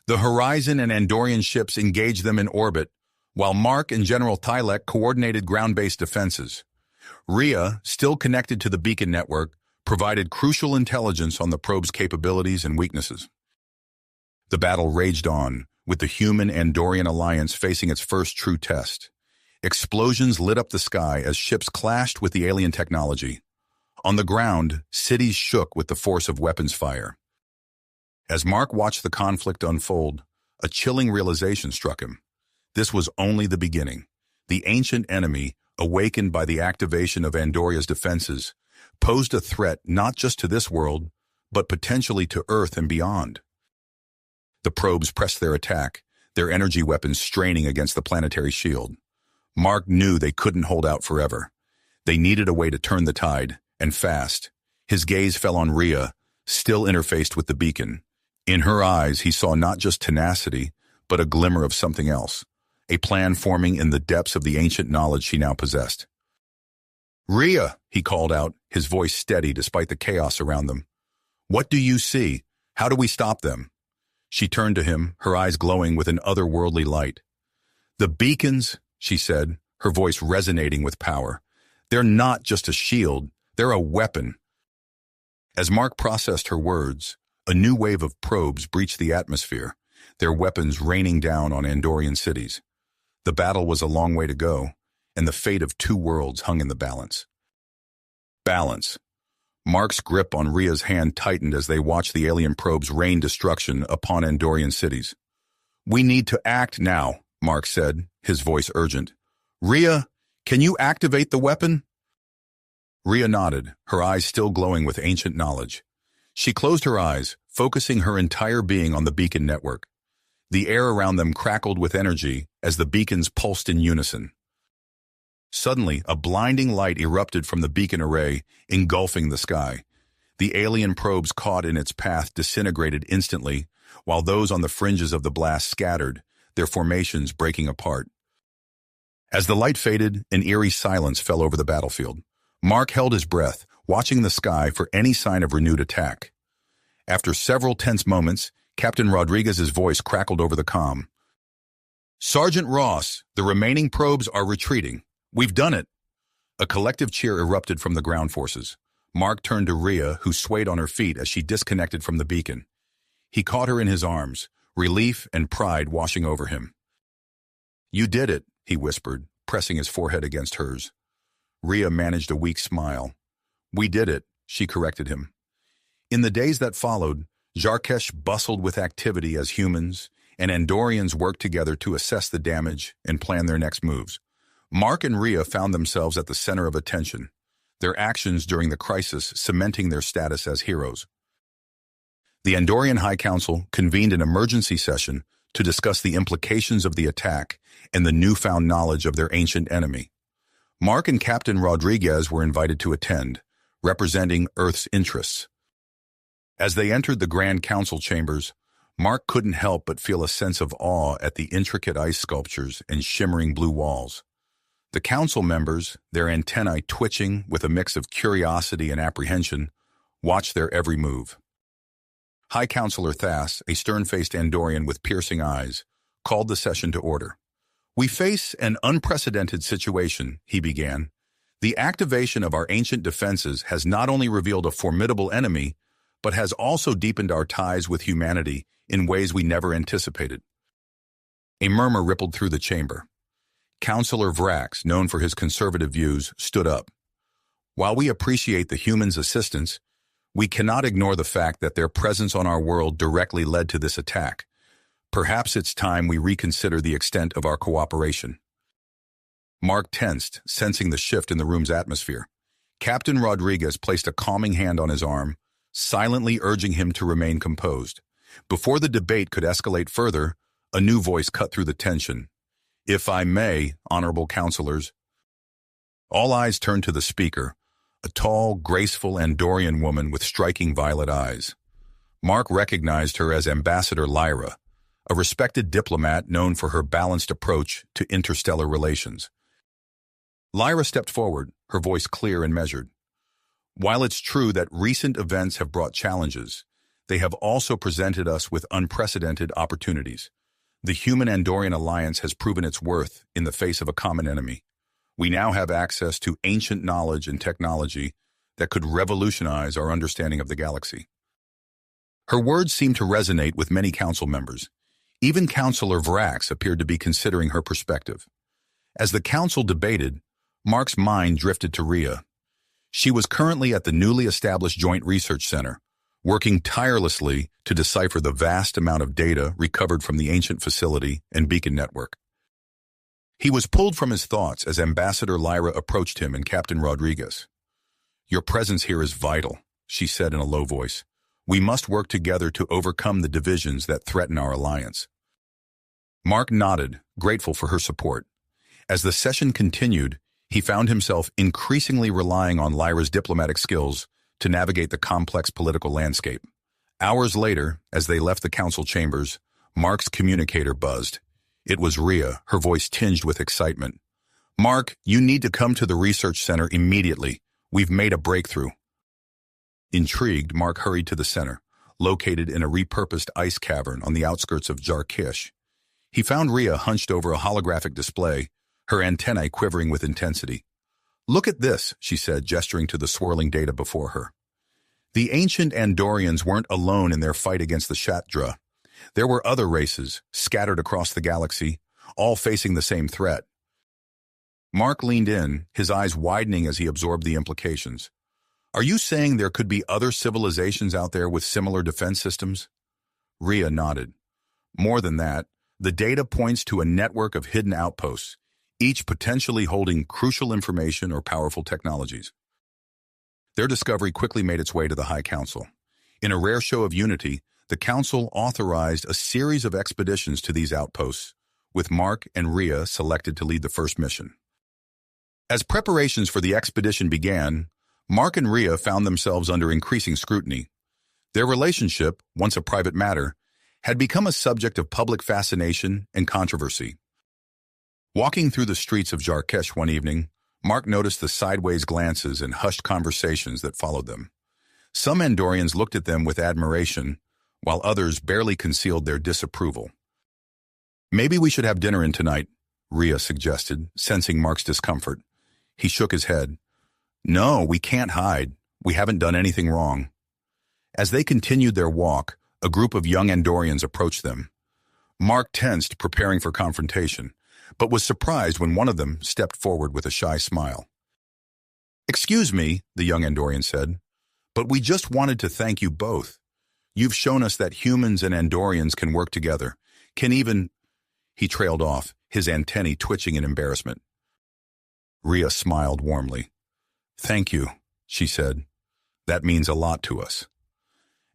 The Horizon and Andorian ships engaged them in orbit, while Mark and General Tylek coordinated ground-based defenses. Rhea, still connected to the beacon network, provided crucial intelligence on the probe's capabilities and weaknesses. The battle raged on, with the human-Andorian alliance facing its first true test. Explosions lit up the sky as ships clashed with the alien technology. On the ground, cities shook with the force of weapons fire. As Mark watched the conflict unfold, a chilling realization struck him. This was only the beginning. The ancient enemy, awakened by the activation of Andoria's defenses, posed a threat not just to this world, but potentially to Earth and beyond. The probes pressed their attack, their energy weapons straining against the planetary shield. Mark knew they couldn't hold out forever. They needed a way to turn the tide, and fast. His gaze fell on Rhea, still interfaced with the beacon. In her eyes, he saw not just tenacity, but a glimmer of something else, a plan forming in the depths of the ancient knowledge she now possessed. "Rhea," he called out, his voice steady despite the chaos around them. "What do you see? How do we stop them?" She turned to him, her eyes glowing with an otherworldly light. "The beacons," she said, her voice resonating with power. "They're not just a shield, they're a weapon." As Mark processed her words, a new wave of probes breached the atmosphere, their weapons raining down on Andorian cities. The battle was a long way to go, and the fate of two worlds hung in the balance. Balance. Mark's grip on Rhea's hand tightened as they watched the alien probes rain destruction upon Andorian cities. "We need to act now," Mark said, his voice urgent. "Rhea, Can you activate the weapon? Rhea nodded, her eyes still glowing with ancient knowledge. She closed her eyes, focusing her entire being on the beacon network. The air around them crackled with energy as the beacons pulsed in unison. Suddenly, a blinding light erupted from the beacon array, engulfing the sky. The alien probes caught in its path disintegrated instantly, while those on the fringes of the blast scattered, their formations breaking apart. As the light faded, an eerie silence fell over the battlefield. Mark held his breath, watching the sky for any sign of renewed attack. After several tense moments, Captain Rodriguez's voice crackled over the comm. "Sergeant Ross, the remaining probes are retreating. We've done it." A collective cheer erupted from the ground forces. Mark turned to Rhea, who swayed on her feet as she disconnected from the beacon. He caught her in his arms, relief and pride washing over him. "You did it," he whispered, pressing his forehead against hers. Rhea managed a weak smile. "We did it," she corrected him. In the days that followed, Jarkesh bustled with activity as humans and Andorians worked together to assess the damage and plan their next moves. Mark and Rhea found themselves at the center of attention, their actions during the crisis cementing their status as heroes. The Andorian High Council convened an emergency session to discuss the implications of the attack and the newfound knowledge of their ancient enemy. Mark and Captain Rodriguez were invited to attend, representing Earth's interests. As they entered the Grand Council chambers, Mark couldn't help but feel a sense of awe at the intricate ice sculptures and shimmering blue walls. The council members, their antennae twitching with a mix of curiosity and apprehension, watched their every move. High Counselor Thas, a stern-faced Andorian with piercing eyes, called the session to order. "We face an unprecedented situation," he began. "The activation of our ancient defenses has not only revealed a formidable enemy, but has also deepened our ties with humanity in ways we never anticipated." A murmur rippled through the chamber. Counselor Vrax, known for his conservative views, stood up. "While we appreciate the humans' assistance, we cannot ignore the fact that their presence on our world directly led to this attack. Perhaps it's time we reconsider the extent of our cooperation." Mark tensed, sensing the shift in the room's atmosphere. Captain Rodriguez placed a calming hand on his arm, silently urging him to remain composed. Before the debate could escalate further, a new voice cut through the tension. "If I may, honorable counselors." All eyes turned to the speaker, a tall, graceful Andorian woman with striking violet eyes. Mark recognized her as Ambassador Lyra, a respected diplomat known for her balanced approach to interstellar relations. Lyra stepped forward, her voice clear and measured. "While it's true that recent events have brought challenges, they have also presented us with unprecedented opportunities. The Human-Andorian Alliance has proven its worth in the face of a common enemy. We now have access to ancient knowledge and technology that could revolutionize our understanding of the galaxy." Her words seemed to resonate with many council members. Even Counselor Vrax appeared to be considering her perspective. As the council debated, Mark's mind drifted to Rhea. She was currently at the newly established Joint Research Center, working tirelessly to decipher the vast amount of data recovered from the ancient facility and beacon network. He was pulled from his thoughts as Ambassador Lyra approached him and Captain Rodriguez. "Your presence here is vital," she said in a low voice. "We must work together to overcome the divisions that threaten our alliance." Mark nodded, grateful for her support. As the session continued, he found himself increasingly relying on Lyra's diplomatic skills to navigate the complex political landscape. Hours later, as they left the council chambers, Mark's communicator buzzed. It was Rhea, her voice tinged with excitement. "Mark, you need to come to the research center immediately. We've made a breakthrough." Intrigued, Mark hurried to the center, located in a repurposed ice cavern on the outskirts of Jarkish. He found Rhea hunched over a holographic display, her antennae quivering with intensity. "Look at this," she said, gesturing to the swirling data before her. The ancient Andorians weren't alone in their fight against the Shatdra. There were other races, scattered across the galaxy, all facing the same threat. Mark leaned in, his eyes widening as he absorbed the implications. "Are you saying there could be other civilizations out there with similar defense systems?" Rhea nodded. "More than that, the data points to a network of hidden outposts, each potentially holding crucial information or powerful technologies. Their discovery quickly made its way to the High Council. In a rare show of unity, the Council authorized a series of expeditions to these outposts, with Mark and Rhea selected to lead the first mission. As preparations for the expedition began, Mark and Rhea found themselves under increasing scrutiny. Their relationship, once a private matter, had become a subject of public fascination and controversy. Walking through the streets of Jarkesh one evening, Mark noticed the sideways glances and hushed conversations that followed them. Some Andorians looked at them with admiration, while others barely concealed their disapproval. "Maybe we should have dinner in tonight," Rhea suggested, sensing Mark's discomfort. He shook his head. "No, we can't hide. We haven't done anything wrong." As they continued their walk, a group of young Andorians approached them. Mark tensed, preparing for confrontation, but was surprised when one of them stepped forward with a shy smile. "Excuse me," the young Andorian said, "but we just wanted to thank you both. You've shown us that humans and Andorians can work together, can even—" He trailed off, his antennae twitching in embarrassment. Rhea smiled warmly. "Thank you," she said. "That means a lot to us."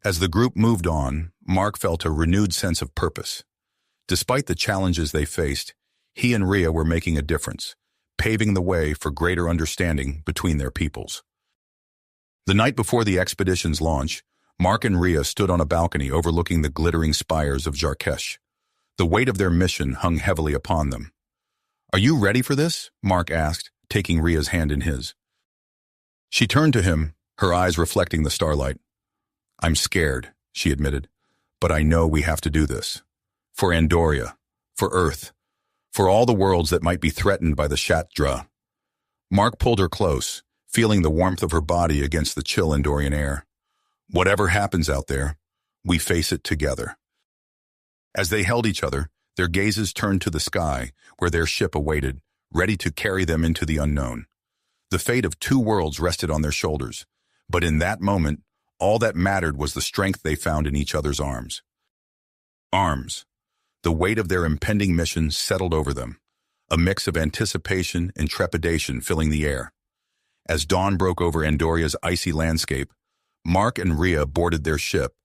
As the group moved on, Mark felt a renewed sense of purpose. Despite the challenges they faced, he and Rhea were making a difference, paving the way for greater understanding between their peoples. The night before the expedition's launch, Mark and Rhea stood on a balcony overlooking the glittering spires of Jarkesh. The weight of their mission hung heavily upon them. "Are you ready for this?" Mark asked, taking Rhea's hand in his. She turned to him, her eyes reflecting the starlight. "I'm scared," she admitted, "but I know we have to do this. For Andoria, for Earth, for all the worlds that might be threatened by the Shatdra." Mark pulled her close, feeling the warmth of her body against the chill Andorian air. "Whatever happens out there, we face it together." As they held each other, their gazes turned to the sky, where their ship awaited, ready to carry them into the unknown. The fate of two worlds rested on their shoulders, but in that moment, all that mattered was the strength they found in each other's arms. Arms. The weight of their impending mission settled over them, a mix of anticipation and trepidation filling the air. As dawn broke over Andoria's icy landscape, Mark and Rhea boarded their ship,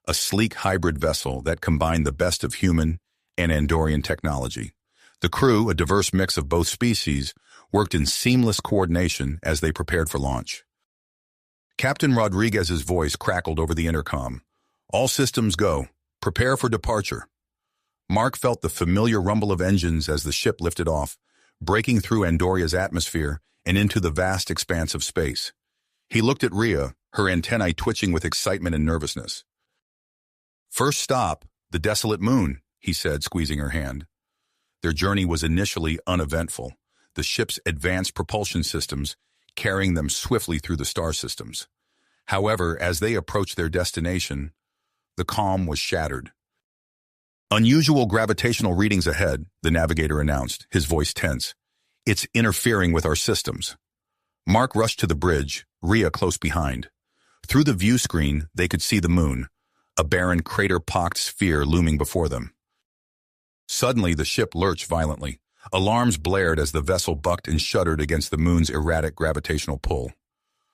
a sleek hybrid vessel that combined the best of human and Andorian technology. The crew, a diverse mix of both species, worked in seamless coordination as they prepared for launch. Captain Rodriguez's voice crackled over the intercom. "All systems go. Prepare for departure." Mark felt the familiar rumble of engines as the ship lifted off, breaking through Andoria's atmosphere and into the vast expanse of space. He looked at Rhea, her antennae twitching with excitement and nervousness. "First stop, the desolate moon," he said, squeezing her hand. Their journey was initially uneventful, the ship's advanced propulsion systems carrying them swiftly through the star systems. However, as they approached their destination, the calm was shattered. "Unusual gravitational readings ahead," the navigator announced, his voice tense. "It's interfering with our systems." Mark rushed to the bridge, Rhea close behind. Through the view screen, they could see the moon, a barren crater-pocked sphere looming before them. Suddenly, the ship lurched violently. Alarms blared as the vessel bucked and shuddered against the moon's erratic gravitational pull.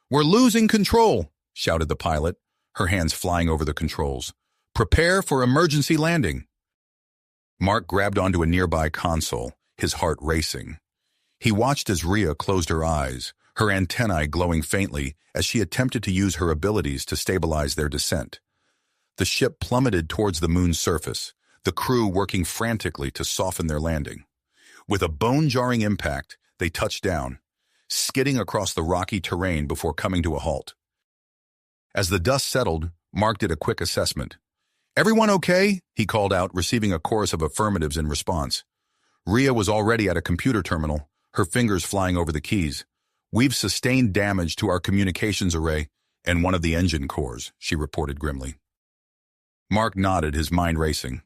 "We're losing control," shouted the pilot, her hands flying over the controls. "Prepare for emergency landing." Mark grabbed onto a nearby console, his heart racing. He watched as Rhea closed her eyes, her antennae glowing faintly as she attempted to use her abilities to stabilize their descent. The ship plummeted towards the moon's surface, the crew working frantically to soften their landing. With a bone-jarring impact, they touched down, skidding across the rocky terrain before coming to a halt. As the dust settled, Mark did a quick assessment. "Everyone okay?" he called out, receiving a chorus of affirmatives in response. Rhea was already at a computer terminal, her fingers flying over the keys. "We've sustained damage to our communications array and one of the engine cores," she reported grimly. Mark nodded, his mind racing.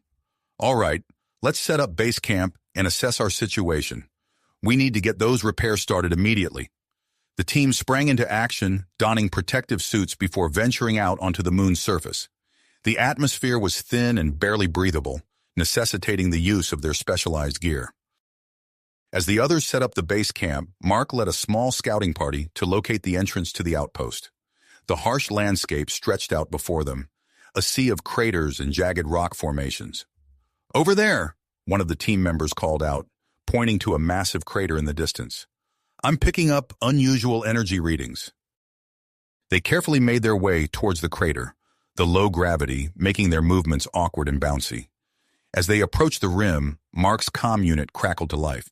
"All right, let's set up base camp and assess our situation. We need to get those repairs started immediately." The team sprang into action, donning protective suits before venturing out onto the moon's surface. The atmosphere was thin and barely breathable, necessitating the use of their specialized gear. As the others set up the base camp, Mark led a small scouting party to locate the entrance to the outpost. The harsh landscape stretched out before them, a sea of craters and jagged rock formations. "Over there," one of the team members called out, pointing to a massive crater in the distance. "I'm picking up unusual energy readings." They carefully made their way towards the crater, the low gravity making their movements awkward and bouncy. As they approached the rim, Mark's comm unit crackled to life.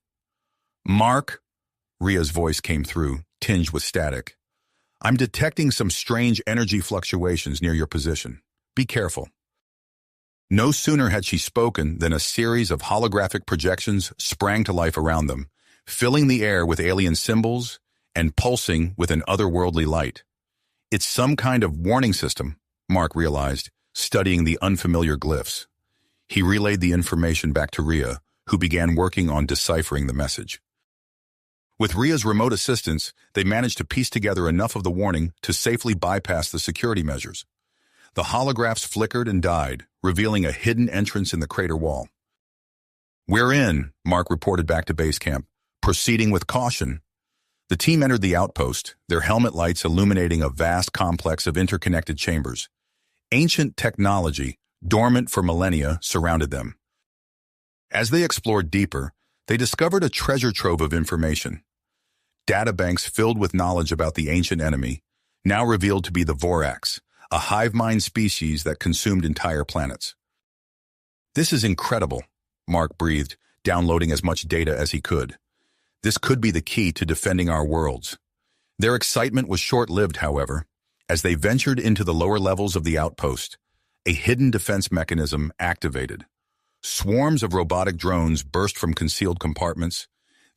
"Mark," Ria's voice came through, tinged with static. "I'm detecting some strange energy fluctuations near your position. Be careful." No sooner had she spoken than a series of holographic projections sprang to life around them, filling the air with alien symbols and pulsing with an otherworldly light. "It's some kind of warning system," Mark realized, studying the unfamiliar glyphs. He relayed the information back to Ria, who began working on deciphering the message. With Ria's remote assistance, they managed to piece together enough of the warning to safely bypass the security measures. The holographs flickered and died, revealing a hidden entrance in the crater wall. "We're in," Mark reported back to base camp, proceeding with caution. The team entered the outpost, their helmet lights illuminating a vast complex of interconnected chambers. Ancient technology, dormant for millennia, surrounded them. As they explored deeper, they discovered a treasure trove of information. Databanks filled with knowledge about the ancient enemy, now revealed to be the Vorax, a hive mind species that consumed entire planets. "This is incredible," Mark breathed, downloading as much data as he could. "This could be the key to defending our worlds." Their excitement was short-lived, however. As they ventured into the lower levels of the outpost, a hidden defense mechanism activated. Swarms of robotic drones burst from concealed compartments,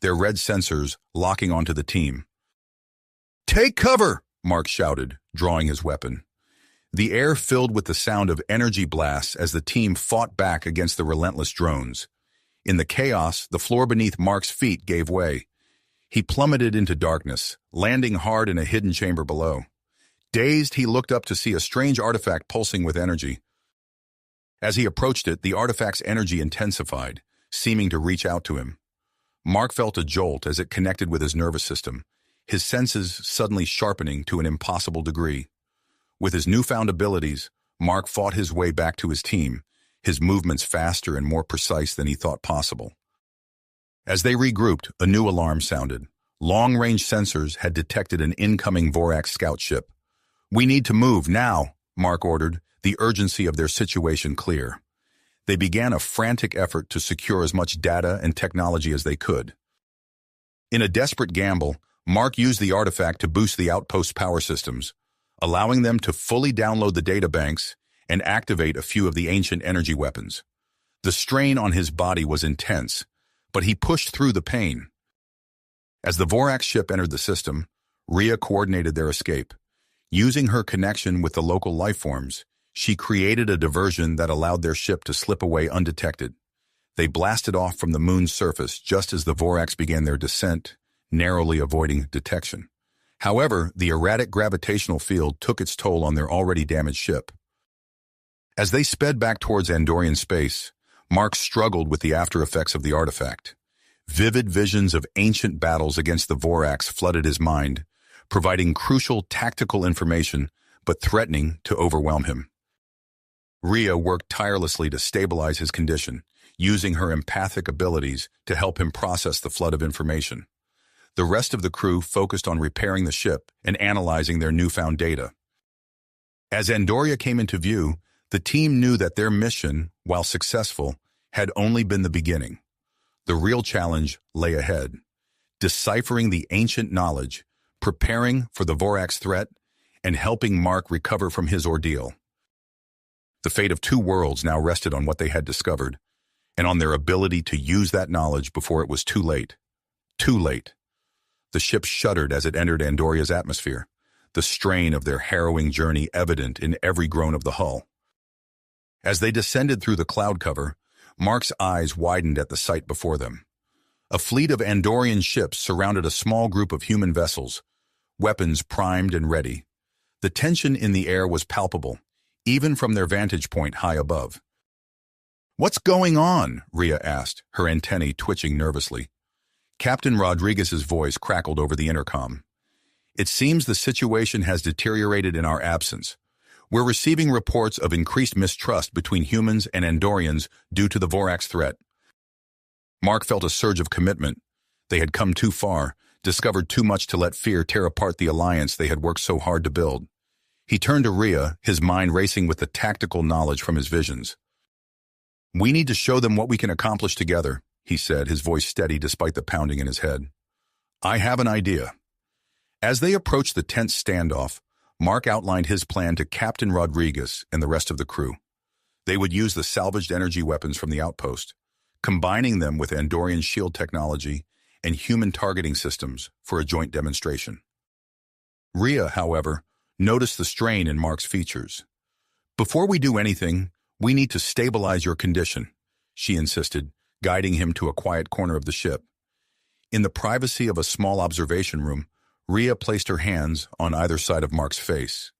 their red sensors locking onto the team. "Take cover!" Mark shouted, drawing his weapon. The air filled with the sound of energy blasts as the team fought back against the relentless drones. In the chaos, the floor beneath Mark's feet gave way. He plummeted into darkness, landing hard in a hidden chamber below. Dazed, he looked up to see a strange artifact pulsing with energy. As he approached it, the artifact's energy intensified, seeming to reach out to him. Mark felt a jolt as it connected with his nervous system, his senses suddenly sharpening to an impossible degree. With his newfound abilities, Mark fought his way back to his team, his movements faster and more precise than he thought possible. As they regrouped, a new alarm sounded. Long-range sensors had detected an incoming Vorax scout ship. "We need to move now," Mark ordered, the urgency of their situation clear. They began a frantic effort to secure as much data and technology as they could. In a desperate gamble, Mark used the artifact to boost the outpost's power systems, allowing them to fully download the databanks and activate a few of the ancient energy weapons. The strain on his body was intense, but he pushed through the pain. As the Vorax ship entered the system, Ria coordinated their escape. Using her connection with the local lifeforms, she created a diversion that allowed their ship to slip away undetected. They blasted off from the moon's surface just as the Vorax began their descent, narrowly avoiding detection. However, the erratic gravitational field took its toll on their already damaged ship. As they sped back towards Andorian space, Mark struggled with the after-effects of the artifact. Vivid visions of ancient battles against the Vorax flooded his mind, providing crucial tactical information but threatening to overwhelm him. Ria worked tirelessly to stabilize his condition, using her empathic abilities to help him process the flood of information. The rest of the crew focused on repairing the ship and analyzing their newfound data. As Andoria came into view, the team knew that their mission, while successful, had only been the beginning. The real challenge lay ahead, deciphering the ancient knowledge, preparing for the Vorax threat, and helping Mark recover from his ordeal. The fate of two worlds now rested on what they had discovered, and on their ability to use that knowledge before it was too late. Too late. The ship shuddered as it entered Andoria's atmosphere, the strain of their harrowing journey evident in every groan of the hull. As they descended through the cloud cover, Mark's eyes widened at the sight before them. A fleet of Andorian ships surrounded a small group of human vessels, weapons primed and ready. The tension in the air was palpable, even from their vantage point high above. "What's going on?" Ria asked, her antennae twitching nervously. Captain Rodriguez's voice crackled over the intercom. It seems the situation has deteriorated in our absence. We're receiving reports of increased mistrust between humans and Andorians due to the Vorax threat. Mark felt a surge of commitment. They had come too far, discovered too much to let fear tear apart the alliance they had worked so hard to build. He turned to Rhea, his mind racing with the tactical knowledge from his visions. "We need to show them what we can accomplish together," he said, his voice steady despite the pounding in his head. "I have an idea." As they approached the tense standoff, Mark outlined his plan to Captain Rodriguez and the rest of the crew. They would use the salvaged energy weapons from the outpost, combining them with Andorian shield technology and human targeting systems for a joint demonstration. Rhea, however, noticed the strain in Mark's features. "Before we do anything, we need to stabilize your condition," she insisted, guiding him to a quiet corner of the ship. In the privacy of a small observation room, Rhea placed her hands on either side of Mark's face.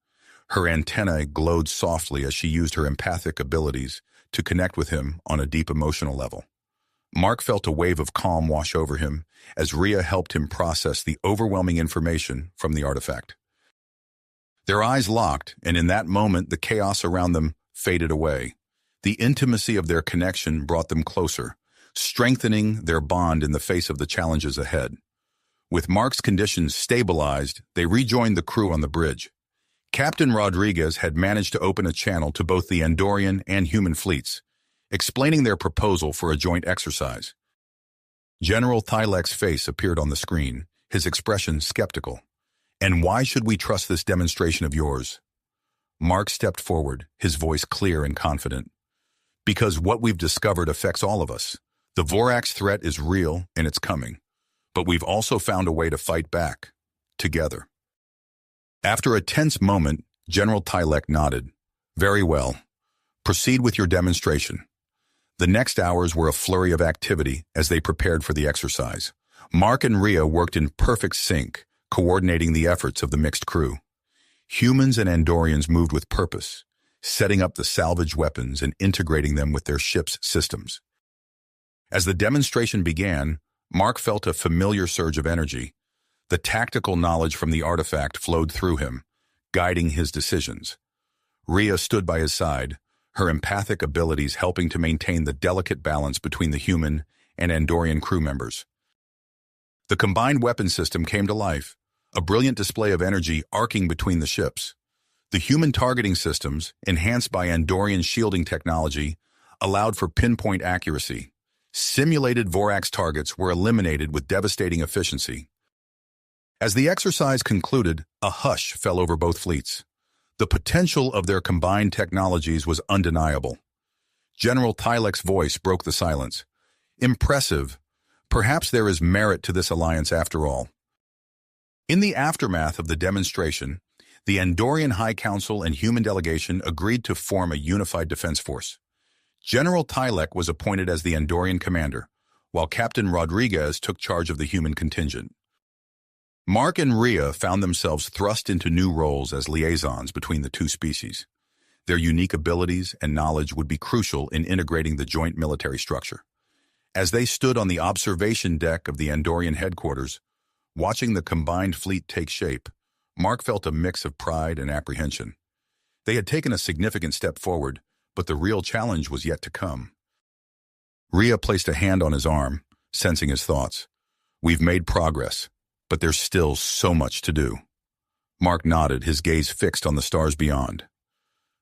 Her antennae glowed softly as she used her empathic abilities to connect with him on a deep emotional level. Mark felt a wave of calm wash over him as Rhea helped him process the overwhelming information from the artifact. Their eyes locked, and in that moment the chaos around them faded away. The intimacy of their connection brought them closer, strengthening their bond in the face of the challenges ahead. With Mark's conditions stabilized, they rejoined the crew on the bridge. Captain Rodriguez had managed to open a channel to both the Andorian and human fleets, explaining their proposal for a joint exercise. General Thylek's face appeared on the screen, his expression skeptical. "And why should we trust this demonstration of yours?" Mark stepped forward, his voice clear and confident. "Because what we've discovered affects all of us. The Vorax threat is real and it's coming. But we've also found a way to fight back, together." After a tense moment, General Thylek nodded. "Very well. Proceed with your demonstration." The next hours were a flurry of activity as they prepared for the exercise. Mark and Rhea worked in perfect sync, coordinating the efforts of the mixed crew. Humans and Andorians moved with purpose, setting up the salvage weapons and integrating them with their ship's systems. As the demonstration began, Mark felt a familiar surge of energy. The tactical knowledge from the artifact flowed through him, guiding his decisions. Rhea stood by his side, her empathic abilities helping to maintain the delicate balance between the human and Andorian crew members. The combined weapon system came to life, a brilliant display of energy arcing between the ships. The human targeting systems, enhanced by Andorian shielding technology, allowed for pinpoint accuracy. Simulated Vorax targets were eliminated with devastating efficiency. As the exercise concluded, a hush fell over both fleets. The potential of their combined technologies was undeniable. General Thylek's voice broke the silence. "Impressive. Perhaps there is merit to this alliance after all." In the aftermath of the demonstration, the Andorian High Council and human delegation agreed to form a unified defense force. General Thylek was appointed as the Andorian commander, while Captain Rodriguez took charge of the human contingent. Mark and Rhea found themselves thrust into new roles as liaisons between the two species. Their unique abilities and knowledge would be crucial in integrating the joint military structure. As they stood on the observation deck of the Andorian headquarters, watching the combined fleet take shape, Mark felt a mix of pride and apprehension. They had taken a significant step forward, but the real challenge was yet to come. Rhea placed a hand on his arm, sensing his thoughts. "We've made progress, but there's still so much to do." Mark nodded, his gaze fixed on the stars beyond.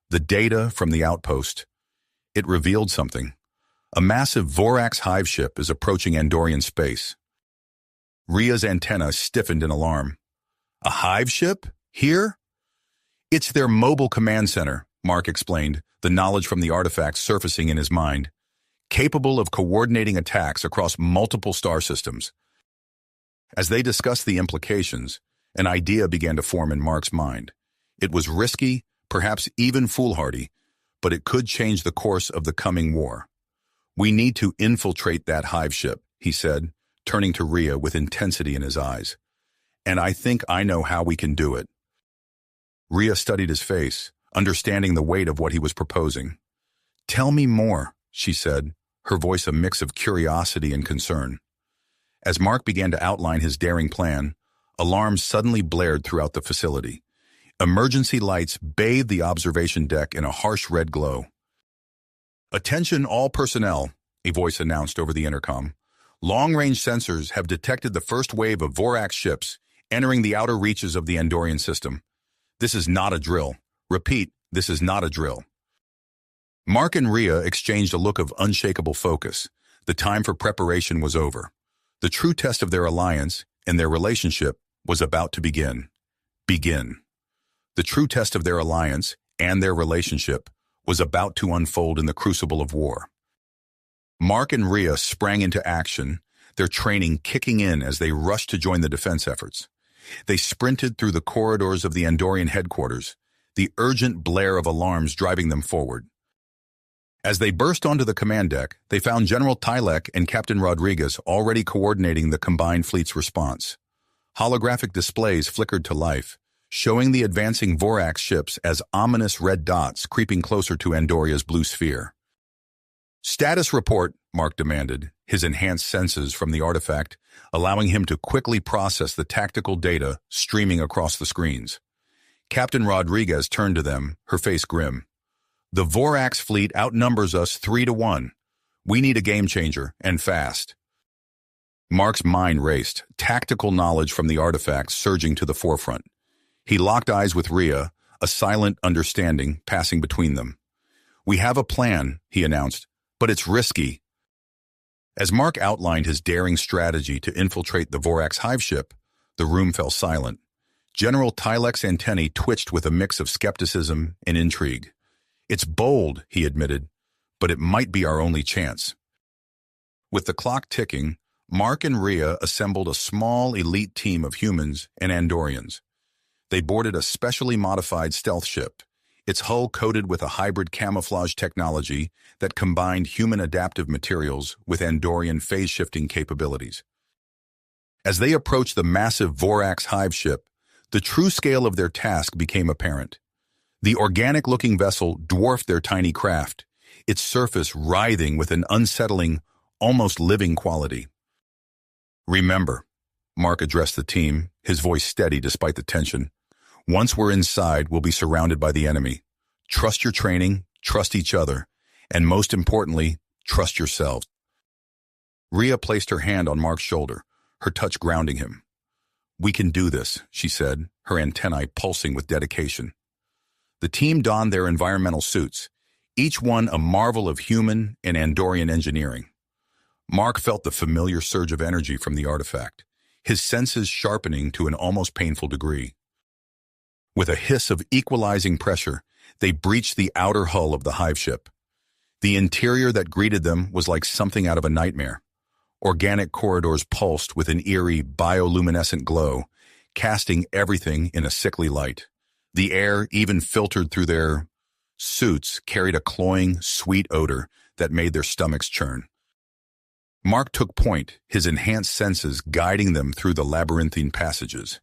The data from the outpost, it revealed something. A massive Vorax hive ship is approaching Andorian space. Rhea's antenna stiffened in alarm. "A hive ship? Here?" "It's their mobile command center," Mark explained, the knowledge from the artifact surfacing in his mind, capable of coordinating attacks across multiple star systems. As they discussed the implications, an idea began to form in Mark's mind. It was risky, perhaps even foolhardy, but it could change the course of the coming war. "We need to infiltrate that hive ship," he said, turning to Rhea with intensity in his eyes. "And I think I know how we can do it." Rhea studied his face, understanding the weight of what he was proposing. "Tell me more," she said, her voice a mix of curiosity and concern. As Mark began to outline his daring plan, alarms suddenly blared throughout the facility. Emergency lights bathed the observation deck in a harsh red glow. "Attention all personnel," a voice announced over the intercom. "Long-range sensors have detected the first wave of Vorax ships entering the outer reaches of the Andorian system. This is not a drill. Repeat, this is not a drill." Mark and Rhea exchanged a look of unshakable focus. The time for preparation was over. The true test of their alliance and their relationship was about to begin. The true test of their alliance and their relationship was about to unfold in the crucible of war. Mark and Rhea sprang into action, their training kicking in as they rushed to join the defense efforts. They sprinted through the corridors of the Andorian headquarters, the urgent blare of alarms driving them forward. As they burst onto the command deck, they found General Tylek and Captain Rodriguez already coordinating the combined fleet's response. Holographic displays flickered to life, showing the advancing Vorax ships as ominous red dots creeping closer to Andoria's blue sphere. "Status report," Mark demanded, his enhanced senses from the artifact allowing him to quickly process the tactical data streaming across the screens. Captain Rodriguez turned to them, her face grim. "The Vorax fleet outnumbers us 3-1. We need a game-changer, and fast." Mark's mind raced, tactical knowledge from the artifact surging to the forefront. He locked eyes with Rhea, a silent understanding passing between them. "We have a plan," he announced, "but it's risky." As Mark outlined his daring strategy to infiltrate the Vorax hive ship, the room fell silent. General Tylek's antennae twitched with a mix of skepticism and intrigue. "It's bold," he admitted, "but it might be our only chance." With the clock ticking, Mark and Rhea assembled a small elite team of humans and Andorians. They boarded a specially modified stealth ship, its hull coated with a hybrid camouflage technology that combined human adaptive materials with Andorian phase-shifting capabilities. As they approached the massive Vorax hive ship, the true scale of their task became apparent. The organic-looking vessel dwarfed their tiny craft, its surface writhing with an unsettling, almost living quality. "Remember," Mark addressed the team, his voice steady despite the tension. "Once we're inside, we'll be surrounded by the enemy. Trust your training, trust each other, and most importantly, trust yourselves." Rhea placed her hand on Mark's shoulder, her touch grounding him. "We can do this," she said, her antennae pulsing with dedication. The team donned their environmental suits, each one a marvel of human and Andorian engineering. Mark felt the familiar surge of energy from the artifact, his senses sharpening to an almost painful degree. With a hiss of equalizing pressure, they breached the outer hull of the hive ship. The interior that greeted them was like something out of a nightmare. Organic corridors pulsed with an eerie bioluminescent glow, casting everything in a sickly light. The air, even filtered through their suits, carried a cloying, sweet odor that made their stomachs churn. Mark took point, his enhanced senses guiding them through the labyrinthine passages.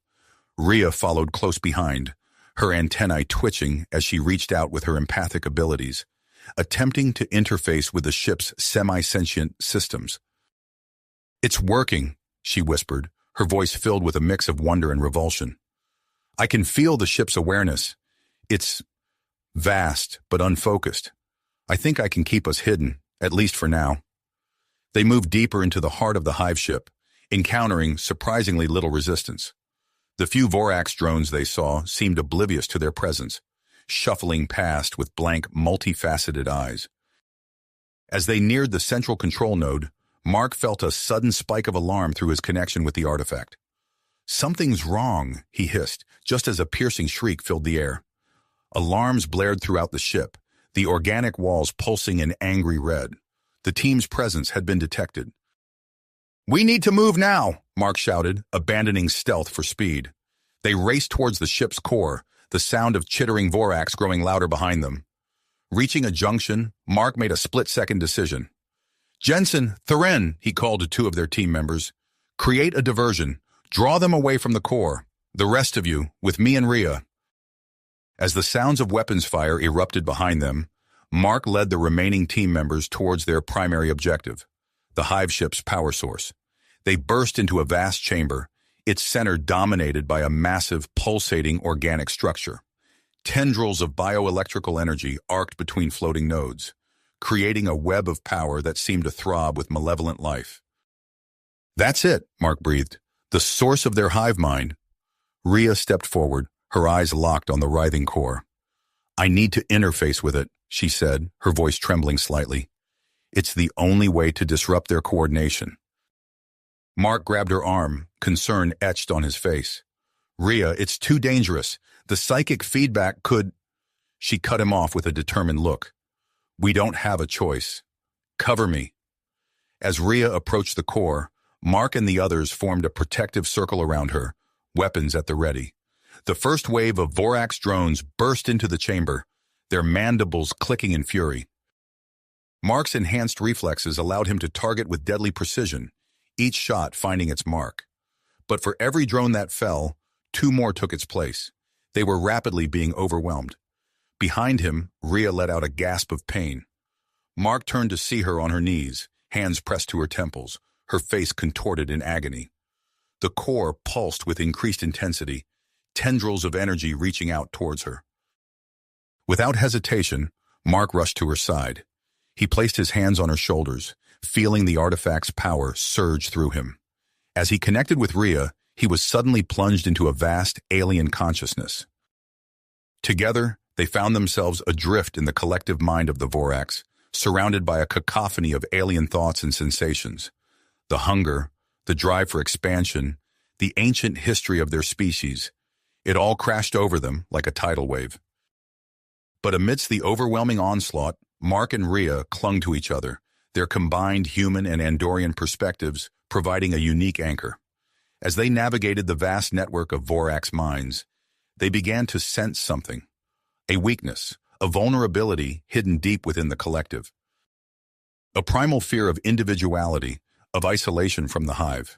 Rhea followed close behind, her antennae twitching as she reached out with her empathic abilities, attempting to interface with the ship's semi-sentient systems. "It's working," she whispered, her voice filled with a mix of wonder and revulsion. "I can feel the ship's awareness. It's vast but unfocused. I think I can keep us hidden, at least for now." They moved deeper into the heart of the hive ship, encountering surprisingly little resistance. The few Vorax drones they saw seemed oblivious to their presence, shuffling past with blank, multifaceted eyes. As they neared the central control node, Mark felt a sudden spike of alarm through his connection with the artifact. "Something's wrong," he hissed, just as a piercing shriek filled the air. Alarms blared throughout the ship, the organic walls pulsing in angry red. The team's presence had been detected. "We need to move now," Mark shouted, abandoning stealth for speed. They raced towards the ship's core, the sound of chittering Vorax growing louder behind them. Reaching a junction, Mark made a split-second decision. "Jensen, Thurin," he called to two of their team members. "Create a diversion. Draw them away from the core. The rest of you, with me and Rhea." As the sounds of weapons fire erupted behind them, Mark led the remaining team members towards their primary objective, the hive ship's power source. They burst into a vast chamber, its center dominated by a massive, pulsating organic structure. Tendrils of bioelectrical energy arced between floating nodes, creating a web of power that seemed to throb with malevolent life. "That's it," Mark breathed. "The source of their hive mind." Rhea stepped forward, her eyes locked on the writhing core. "I need to interface with it," she said, her voice trembling slightly. "It's the only way to disrupt their coordination." Mark grabbed her arm, concern etched on his face. "Rhea, it's too dangerous. The psychic feedback could—" She cut him off with a determined look. "We don't have a choice. Cover me." As Rhea approached the core, Mark and the others formed a protective circle around her, weapons at the ready. The first wave of Vorax drones burst into the chamber, their mandibles clicking in fury. Mark's enhanced reflexes allowed him to target with deadly precision, each shot finding its mark. But for every drone that fell, 2 more took its place. They were rapidly being overwhelmed. Behind him, Rhea let out a gasp of pain. Mark turned to see her on her knees, hands pressed to her temples, her face contorted in agony. The core pulsed with increased intensity, tendrils of energy reaching out towards her. Without hesitation, Mark rushed to her side. He placed his hands on her shoulders, feeling the artifact's power surge through him. As he connected with Rhea, he was suddenly plunged into a vast alien consciousness. Together, they found themselves adrift in the collective mind of the Vorax, surrounded by a cacophony of alien thoughts and sensations. The hunger, the drive for expansion, the ancient history of their species, it all crashed over them like a tidal wave. But amidst the overwhelming onslaught, Mark and Rhea clung to each other, their combined human and Andorian perspectives providing a unique anchor. As they navigated the vast network of Vorax minds, they began to sense something, a weakness, a vulnerability hidden deep within the collective. A primal fear of individuality, of isolation from the hive.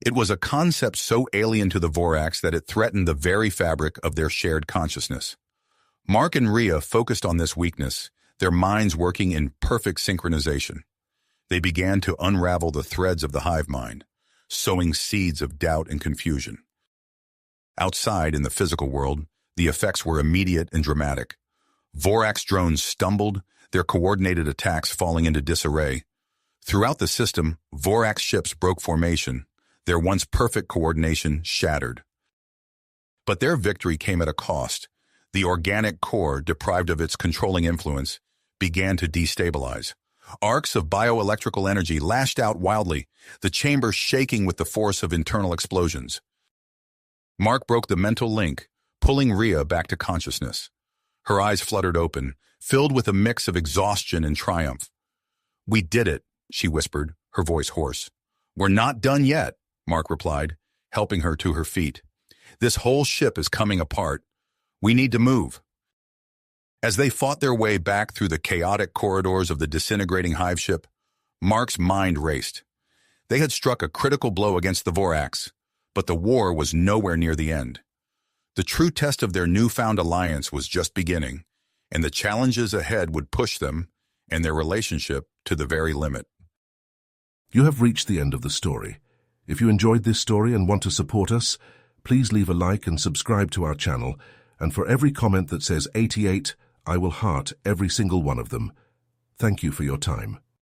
It was a concept so alien to the Vorax that it threatened the very fabric of their shared consciousness. Mark and Rhea focused on this weakness, their minds working in perfect synchronization. They began to unravel the threads of the hive mind, sowing seeds of doubt and confusion. Outside, in the physical world, the effects were immediate and dramatic. Vorax drones stumbled, their coordinated attacks falling into disarray. Throughout the system, Vorax ships broke formation, their once perfect coordination shattered. But their victory came at a cost. The organic core, deprived of its controlling influence, began to destabilize. Arcs of bioelectrical energy lashed out wildly, the chamber shaking with the force of internal explosions. Mark broke the mental link, pulling Rhea back to consciousness. Her eyes fluttered open, filled with a mix of exhaustion and triumph. "We did it," she whispered, her voice hoarse. "We're not done yet," Mark replied, helping her to her feet. "This whole ship is coming apart. We need to move." As they fought their way back through the chaotic corridors of the disintegrating hive ship, Mark's mind raced. They had struck a critical blow against the Vorax, but the war was nowhere near the end. The true test of their newfound alliance was just beginning, and the challenges ahead would push them and their relationship to the very limit. You have reached the end of the story. If you enjoyed this story and want to support us, please leave a like and subscribe to our channel, and for every comment that says 88, I will heart every single one of them. Thank you for your time.